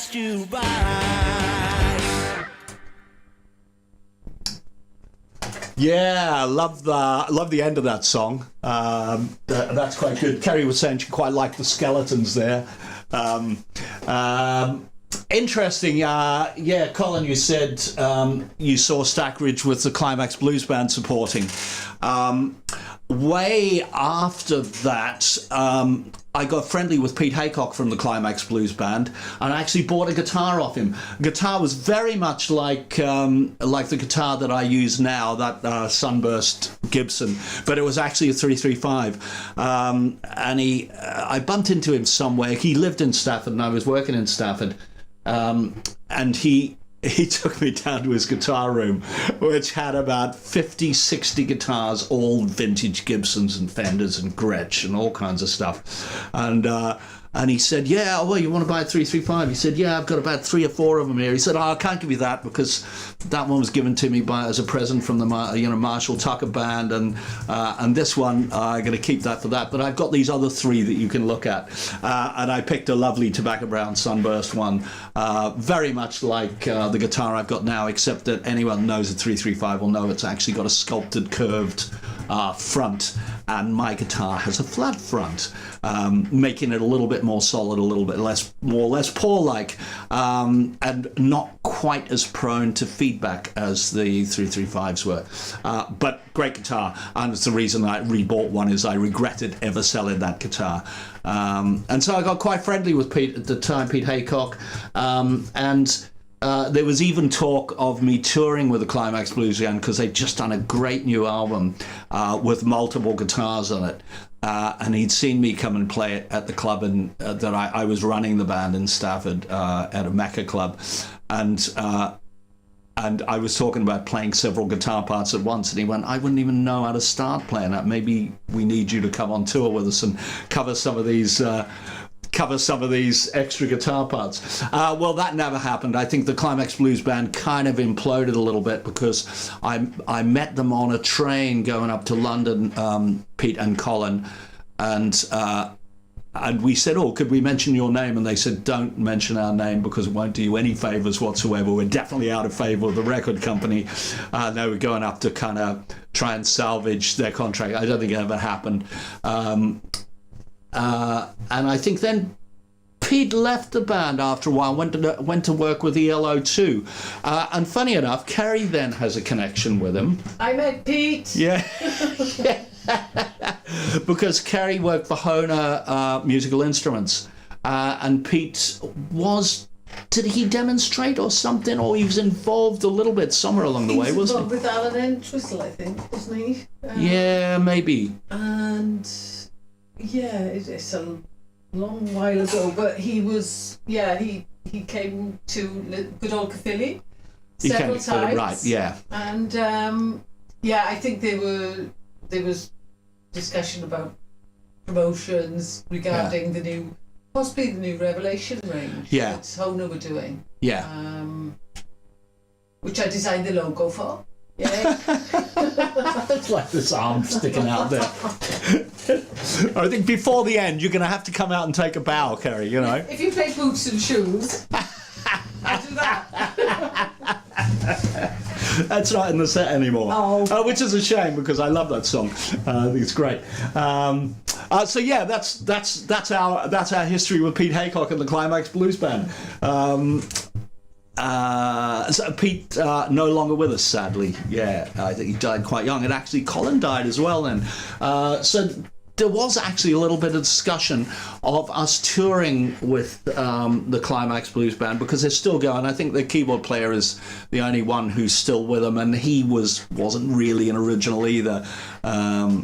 passed you by. Yeah, love the end of that song. That's quite good. Kerry was saying she quite liked the skeletons there. Interesting. Yeah, Colin, you said you saw Stackridge with the Climax Blues Band supporting. Way after that, I got friendly with Pete Haycock from the Climax Blues Band, and I actually bought a guitar off him. Guitar was very much like the guitar that I use now, that Sunburst Gibson, but it was actually a 335. And I bumped into him somewhere. He lived in Stafford, and I was working in Stafford, and he took me down to his guitar room, which had about 50, 60 guitars, all vintage Gibsons and Fenders and Gretsch and all kinds of stuff. And he said, yeah, well, you want to buy a 335? He said, yeah, I've got about 3 or 4 of them here. He said, I can't give you that because that one was given to me as a present from the Marshall Tucker Band, and this one, I'm going to keep that for that. But I've got these other 3 that you can look at. And I picked a lovely Tobacco Brown Sunburst one, very much like the guitar I've got now, except that anyone knows a 335 will know it's actually got a sculpted, curved front, and my guitar has a flat front, making it a little bit more solid, a little bit less paw-like, and not quite as prone to feedback as the 335s were. But great guitar, and it's the reason I rebought one is I regretted ever selling that guitar. And so I got quite friendly with Pete at the time, Pete Haycock, and there was even talk of me touring with the Climax Blues Band because they'd just done a great new album with multiple guitars on it. And he'd seen me come and play it at the club, and that I was running the band in Stafford at a Mecca club. And I was talking about playing several guitar parts at once, and he went, I wouldn't even know how to start playing that. Maybe we need you to come on tour with us and cover some of these extra guitar parts. Well, that never happened. I think the Climax Blues Band kind of imploded a little bit because I met them on a train going up to London, Pete and Colin, and we said, oh, could we mention your name? And they said, don't mention our name because it won't do you any favours whatsoever. We're definitely out of favour with the record company. They were going up to kind of try and salvage their contract. I don't think it ever happened. And I think then Pete left the band after a while, went to work with ELO too. And funny enough, Kerry then has a connection with him. I met Pete. Yeah. Because Kerry worked for Hohner Musical Instruments. And Pete did he demonstrate or something? Or he was involved a little bit somewhere along the way, wasn't he? With Alan Entwistle, I think, wasn't he? Yeah, maybe. And yeah, it's a long while ago, but he was, he came to good old Caerphilly several times. Right, yeah. And I think there was discussion about promotions regarding possibly the new Revelation range that Hohner were doing. Yeah. Which I designed the logo for. Yeah. It's like this arm sticking out there. I think before the end, you're going to have to come out and take a bow, Kerry, you know. If you play boots and shoes, I'll do that. That's not in the set anymore. Which is a shame because I love that song. I think it's great. So yeah, that's our history with Pete Haycock and the Climax Blues Band. So Pete no longer with us, sadly. Yeah, I think he died quite young, and actually Colin died as well then. So there was actually a little bit of discussion of us touring with the Climax Blues Band because they're still going. I think the keyboard player is the only one who's still with them, and he wasn't really an original either. But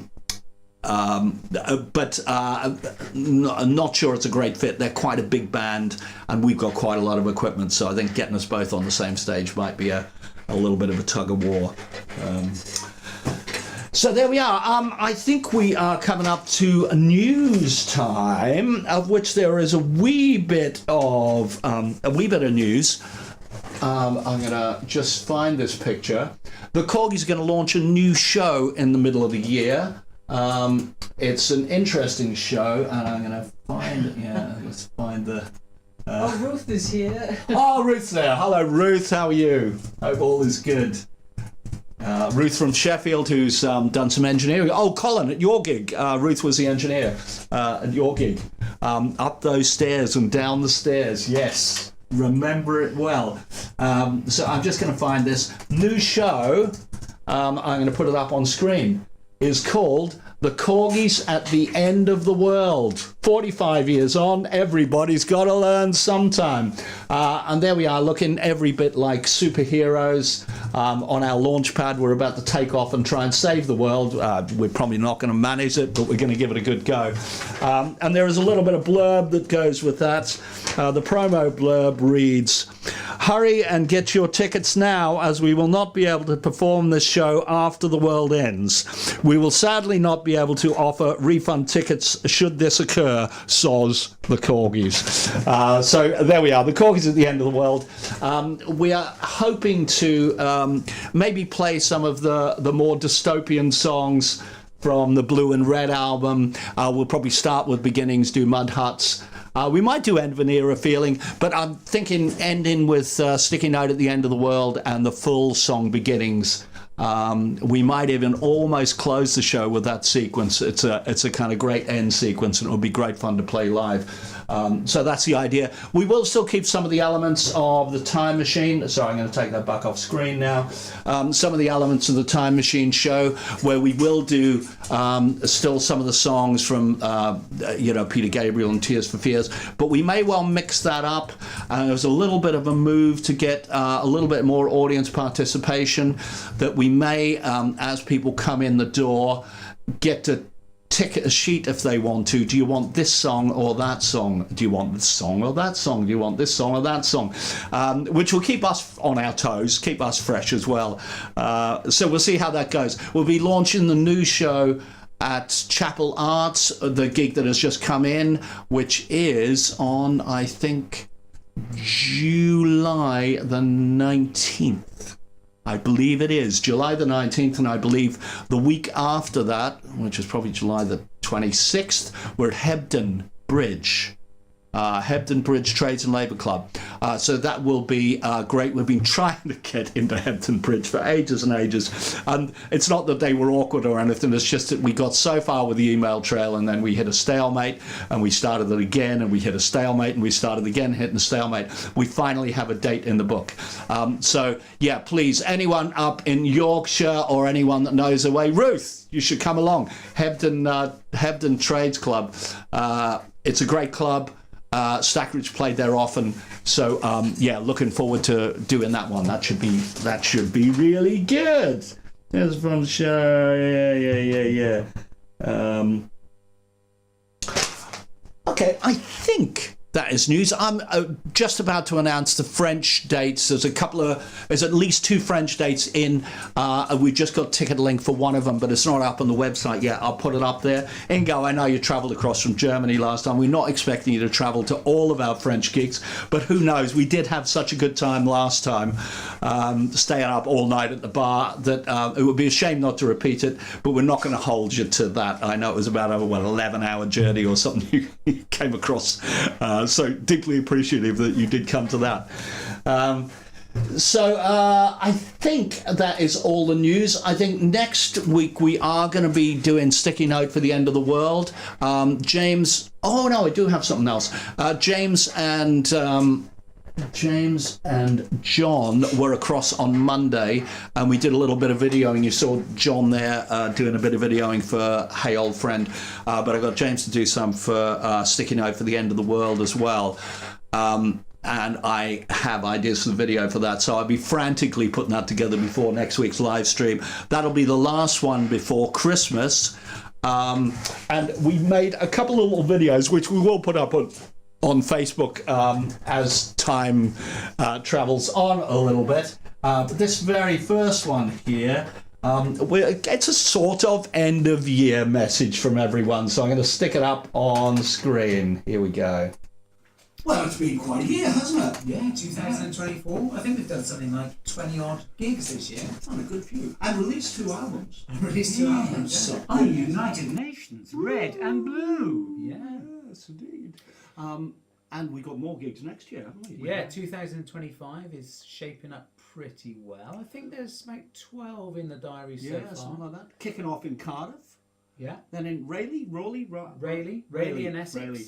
I'm not sure it's a great fit. They're quite a big band, and we've got quite a lot of equipment, so I think getting us both on the same stage might be a little bit of a tug of war. So there we are. I think we are coming up to news time, of which there is a wee bit of news. I'm going to just find this picture. The Korgis are going to launch a new show in the middle of the year. It's an interesting show, and I'm going to find, let's find the Oh, Ruth is here. Oh, Ruth's there. Hello, Ruth. How are you? Hope all is good. Ruth from Sheffield, who's done some engineering. Oh, Colin, at your gig. Ruth was the engineer at your gig. Up those stairs and down the stairs. Yes, remember it well. So I'm just going to find this new show. I'm going to put it up on screen. Is called The Korgis at the End of the World. 45 years on, everybody's got to learn sometime. And there we are, looking every bit like superheroes on our launch pad. We're about to take off and try and save the world. We're probably not going to manage it, but we're going to give it a good go. And there is a little bit of blurb that goes with that. The promo blurb reads, "Hurry and get your tickets now, as we will not be able to perform this show after the world ends. We will sadly not be able to offer refund tickets should this occur, soz the Korgis." So there we are, the Korgis at the end of the world. We are hoping to maybe play some of the more dystopian songs from the Blue and Red album. We'll probably start with Beginnings, do Mud Huts. We might do End of an Era Feeling, but I'm thinking ending with Sticky Note at the End of the World and the full song Beginnings. We might even almost close the show with that sequence. It's a kind of great end sequence, and it would be great fun to play live. So that's the idea. We will still keep some of the elements of the Time Machine. Sorry, I'm going to take that back off screen now. Some of the elements of the Time Machine show, where we will do still some of the songs from Peter Gabriel and Tears for Fears, but we may well mix that up. There's a little bit of a move to get a little bit more audience participation, that we may, as people come in the door, get to tick a sheet if they want to. Do you want this song or that song? Do you want this song or that song? Do you want this song or that song? Which will keep us on our toes, keep us fresh as well. So we'll see how that goes. We'll be launching the new show at Chapel Arts, the gig that has just come in, which is on, I think, July the 19th. I believe it is July the 19th, and I believe the week after that, which is probably July the 26th, we're at Hebden Bridge. Hebden Bridge Trades and Labour Club. So that will be great. We've been trying to get into Hebden Bridge for ages and ages. And it's not that they were awkward or anything. It's just that we got so far with the email trail, and then we hit a stalemate, and we started it again, and we hit a stalemate, and we started again, hitting a stalemate. We finally have a date in the book. So, yeah, please, anyone up in Yorkshire or anyone that knows the way, Ruth, you should come along. Hebden Trades Club. It's a great club. Stackridge played there often, so yeah, looking forward to doing that one. That should be really good. There's from the show. Yeah. Okay, I think that is news. I'm just about to announce the French dates. There's at least 2 French dates in. We've just got ticket link for one of them, but it's not up on the website yet. I'll put it up there. Ingo, I know you travelled across from Germany last time. We're not expecting you to travel to all of our French gigs, but who knows? We did have such a good time last time, staying up all night at the bar, that it would be a shame not to repeat it, but we're not going to hold you to that. I know it was about an 11-hour journey or something you came across. So deeply appreciative that you did come to that. So I think that is all the news. I think next week we are going to be doing Sticky Note for the End of the World. James, oh no, I do have something else. James and John were across on Monday, and we did a little bit of videoing. You saw John there doing a bit of videoing for Hey Old Friend, but I got James to do some for Sticky Note for the End of the World as well. And I have ideas for the video for that, so I'll be frantically putting that together before next week's live stream. That'll be the last one before Christmas. And we made a couple of little videos, which we will put up on Facebook as time travels on a little bit. But this very first one here, it's a sort of end of year message from everyone, so I'm going to stick it up on screen. Here we go. Well, it's been quite a year, hasn't it? Yeah, 2024. I think we've done something like 20 odd gigs this year. Done a good few. And released 2 albums. Released 2 albums. So On United Nations, Red and Blue. Yeah. Yes, indeed. And we got more gigs next year, haven't we? Yeah, 2025 is shaping up pretty well. I think there's about 12 in the diary so far. Something like that. Kicking off in Cardiff. Yeah. Then in Rayleigh, Rayleigh and Essex. Rayleigh.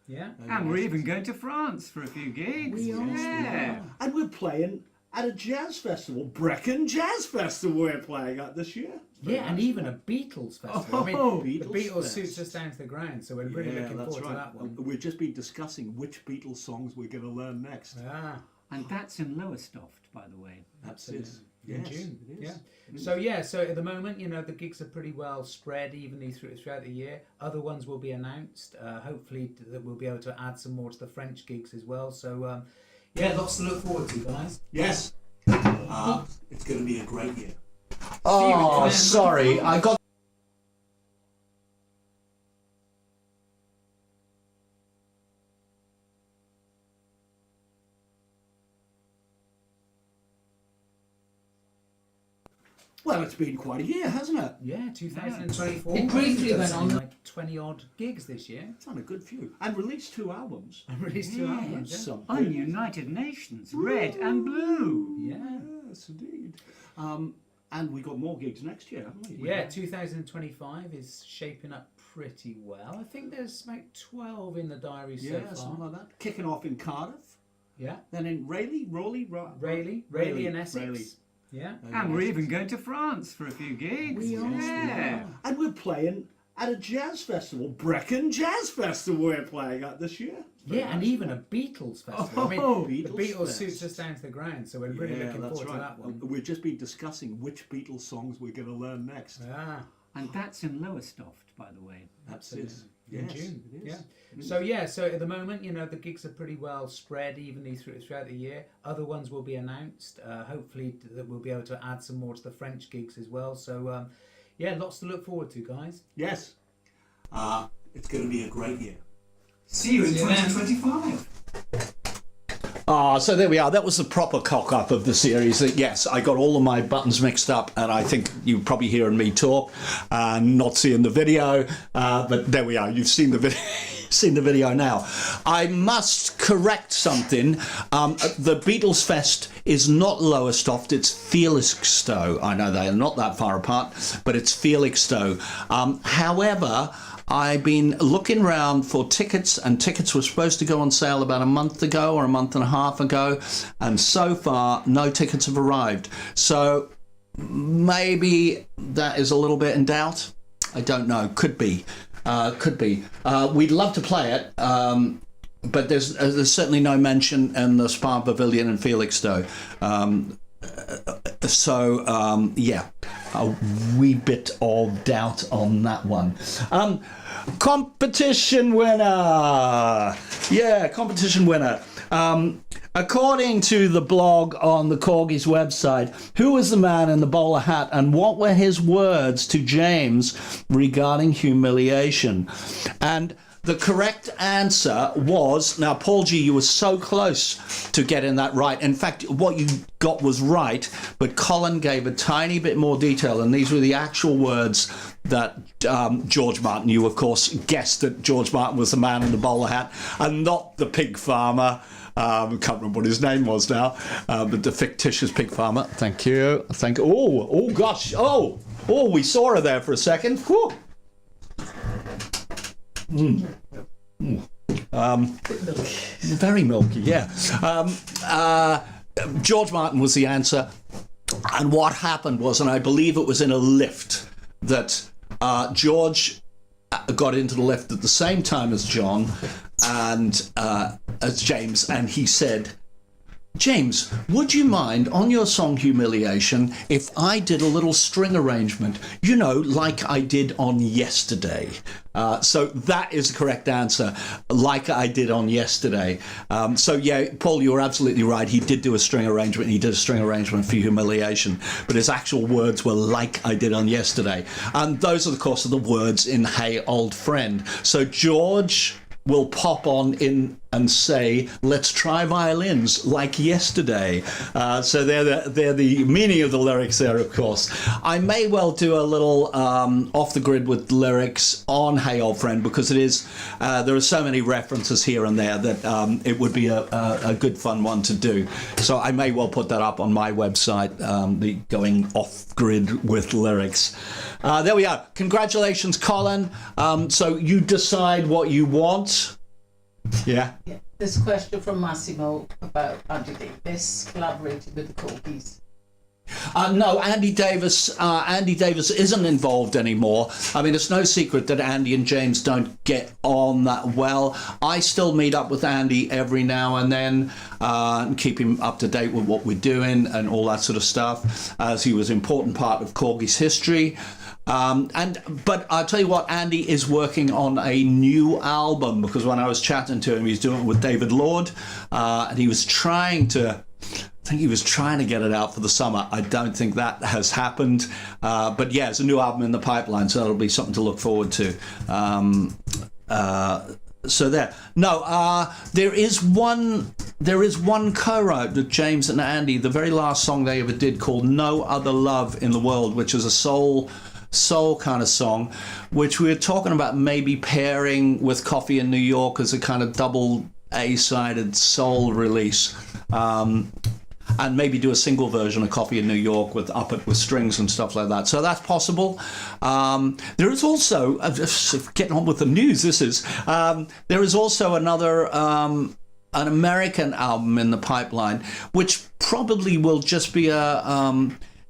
Yeah. And we're even going to France for a few gigs. We are. Yeah. And we're playing at a jazz festival, Brecon Jazz Festival we're playing at this year. Yeah, and even a Beatles festival. I mean, the Beatles Fest. suits us down to the ground, so we're really looking forward to that one. We've just been discussing which Beatles songs we're going to learn next. Ah, And that's in Lowestoft, by the way. absolutely. Yes, In June. it is. Yeah. So at the moment, the gigs are pretty well spread evenly throughout the year. Other ones will be announced. Hopefully, that we'll be able to add some more to the French gigs as well. So lots to look forward to, guys. Yes. It's going to be a great year. Oh, sorry. I got. Well, it's been quite a year, hasn't it? Yeah, 2024. It briefly went on. Like 20 odd gigs this year. It's on a good few. And released 2 albums. I released 2 albums. Yeah. Some On United Nations, Red and Blue. Yeah. Yes, indeed. And we got more gigs next year, haven't we? Yeah, 2025 is shaping up pretty well. I think there's about 12 in the diary so far. Something like that. Kicking off in Cardiff. Yeah. Then in Rayleigh, Rayleigh and Essex. Rayleigh. Yeah. And we're even going to France for a few gigs. We are. Yeah. And we're playing at a jazz festival, Brecon Jazz Festival we're playing at this year. Yeah, and even a Beatles festival. I mean, the Beatles Fest. suits us down to the ground, so we're really looking forward to that one. We've just been discussing which Beatles songs we're going to learn next. Ah, And that's in Lowestoft, by the way. absolutely. Yes, In June. it is. Yeah. So at the moment, the gigs are pretty well spread evenly throughout the year. Other ones will be announced. Hopefully, that we'll be able to add some more to the French gigs as well. So lots to look forward to, guys. Yes. It's going to be a great year. See you in 2025. So there we are. That was the proper cock up of the series. Yes, I got all of my buttons mixed up, and I think you're probably hearing me talk and not seeing the video. But there we are. You've seen the video. Seen the video now. I must correct something. The Beatles Fest is not Lowestoft, it's Felixstowe. I know they are not that far apart, but it's Felixstowe. However, I've been looking around for tickets, and tickets were supposed to go on sale about a month ago or a month and a half ago, and so far no tickets have arrived. So maybe that is a little bit in doubt. I don't know. Could be. We'd love to play it, but there's certainly no mention in the Spa Pavilion in Felixstowe. A wee bit of doubt on that one. Competition winner! Yeah, competition winner. According to the blog on the Korgis website, who was the man in the bowler hat and what were his words to James regarding humiliation? And the correct answer was, now Paul G, you were so close to getting that right. In fact, what you got was right, but Colin gave a tiny bit more detail, and these were the actual words that George Martin, you of course guessed that George Martin was the man in the bowler hat and not the pig farmer. I can't remember what his name was now, but the fictitious pig farmer. Thank you. Oh gosh. Oh, we saw her there for a second. Whew. Very milky, yeah. George Martin was the answer. And what happened was, and I believe it was in a lift, that George got into the lift at the same time as John and as James, and he said, James, would you mind on your song Humiliation if I did a little string arrangement, like I did on Yesterday? So that is the correct answer, like I did on Yesterday. Paul, you were absolutely right. He did do a string arrangement. He did a string arrangement for Humiliation, but his actual words were like I did on Yesterday. And those are, of course, the words in Hey Old Friend. So George will pop on in and say, let's try violins like yesterday. So they're the meaning of the lyrics there, of course. I may well do a little off the grid with lyrics on Hey Old Friend, because it is there are so many references here and there that it would be a good fun one to do. So I may well put that up on my website, the going off grid with lyrics. There we are. Congratulations, Colin. So you decide what you want. Yeah. There's a question from Massimo about Andy Davis collaborating with the Korgis. No, Andy Davis isn't involved anymore. I mean, it's no secret that Andy and James don't get on that well. I still meet up with Andy every now and then and keep him up to date with what we're doing and all that sort of stuff, as he was an important part of Korgis history. But I'll tell you what, Andy is working on a new album, because when I was chatting to him, he's doing it with David Lord, and he was trying to get it out for the summer. I don't think that has happened. But yeah, it's a new album in the pipeline, so that'll be something to look forward to. So there. No, there is one co-wrote with James and Andy, the very last song they ever did, called No Other Love in the World, which is a soul kind of song, which we were talking about maybe pairing with Coffee in New York as a kind of double A-sided soul release, and maybe do a single version of Coffee in New York with strings and stuff like that. So that's possible. There is also, getting on with the news, there is also another an American album in the pipeline, which probably will just be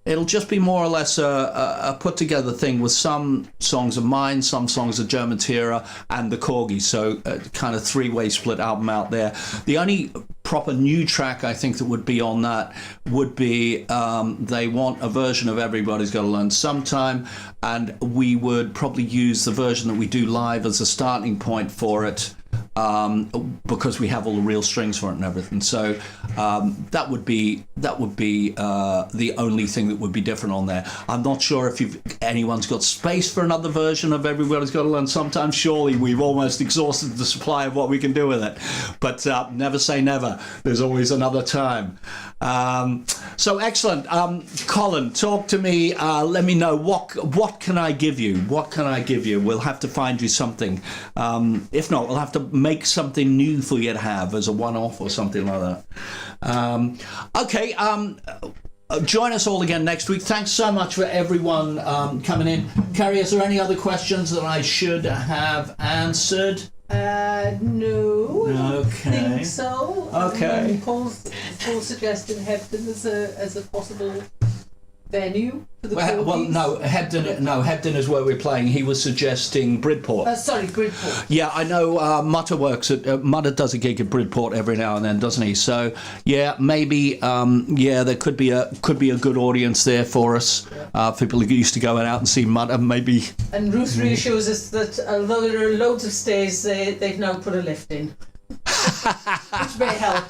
it'll just be more or less a put-together thing with some songs of mine, some songs of Joe Matera, and the Korgis. So a kind of three-way split album out there. The only proper new track I think that would be on that would be they want a version of Everybody's Gotta Learn Sometime, and we would probably use the version that we do live as a starting point for it, because we have all the real strings for it and everything. So that would be the only thing that would be different on there. I'm not sure if anyone's got space for another version of Everybody's Got to Learn Sometime. Surely we've almost exhausted the supply of what we can do with it. But never say never. There's always another time. So excellent. Colin, talk to me. Let me know what can I give you? What can I give you? We'll have to find you something. If not, we'll have to make something new for you to have as a one-off or something like that. Okay. Join us all again next week. Thanks so much for everyone coming in. Carrie, is there any other questions that I should have answered? No. Okay. I don't think so. Okay. Paul's suggesting Hebden as a possible venue for the Korgis. Well, no, Hebden is where we're playing. He was suggesting Bridport. Bridport. Yeah, I know. Mutter works at Mutter does a gig at Bridport every now and then, doesn't he? So yeah, maybe there could be a good audience there for us. People who used to go out and see Mutter, maybe. And Ruth reassures us that although there are loads of stays, they've now put a lift in. Which may help.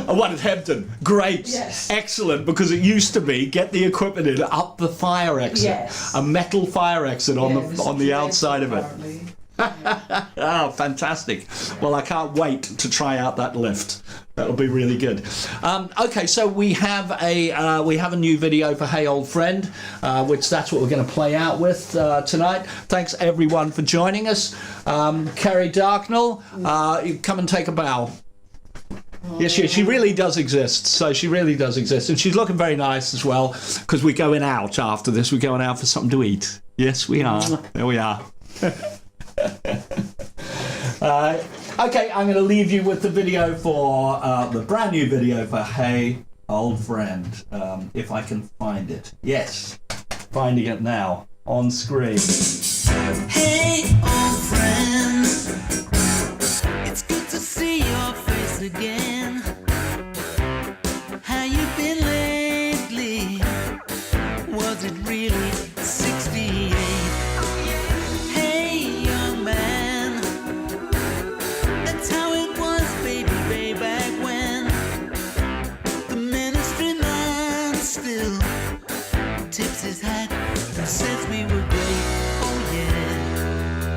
What at Hebden? Great. Yes. Excellent, because it used to be get the equipment in up the fire exit. Yes. A metal fire exit on the outside of it. Apparently. Oh, fantastic. Well, I can't wait to try out that lift. That'll be really good. Okay, so we have a new video for Hey Old Friend, which that's what we're going to play out with tonight. Thanks everyone for joining us. Kerry Darknell, you come and take a bow. Yes, she really does exist. So she really does exist, and she's looking very nice as well, because we're going out after this. We're going out for something to eat. Yes, we are. There we are. Okay, I'm going to leave you with the video for the brand new video for Hey Old Friend, if I can find it. Yes, finding it now on screen. Hey, old friend, it's good to see your face again. How you been lately? Was it really 68? Hey, young man, that's how it was, baby, way back when. The ministry man still tips his hat and says we were great. Oh yeah.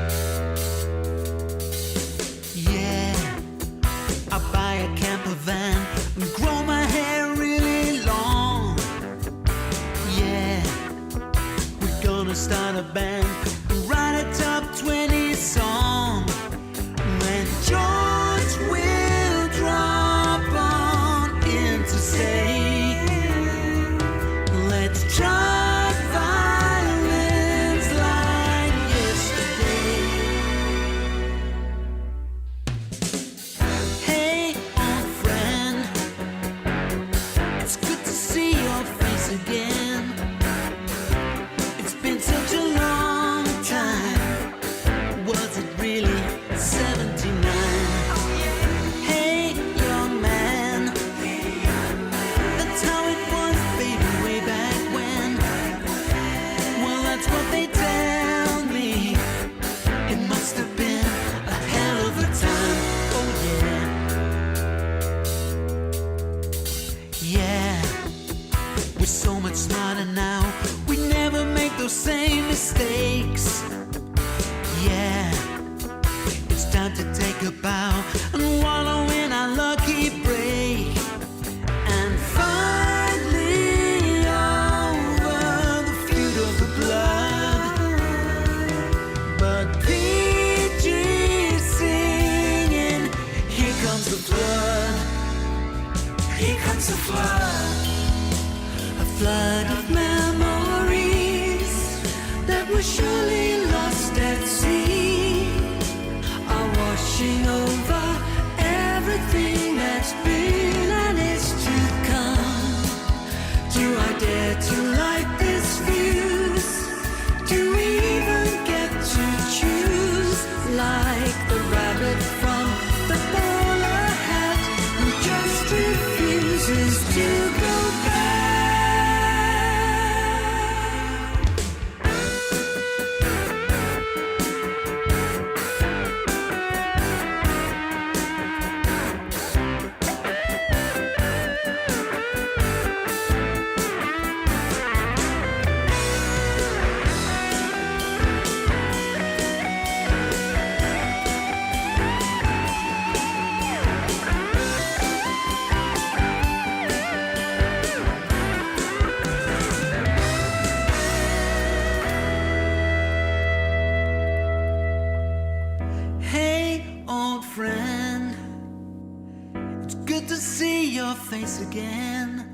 your face again.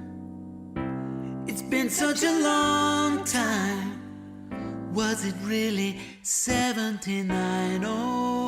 It's been such a long time. Was it really 79? Oh.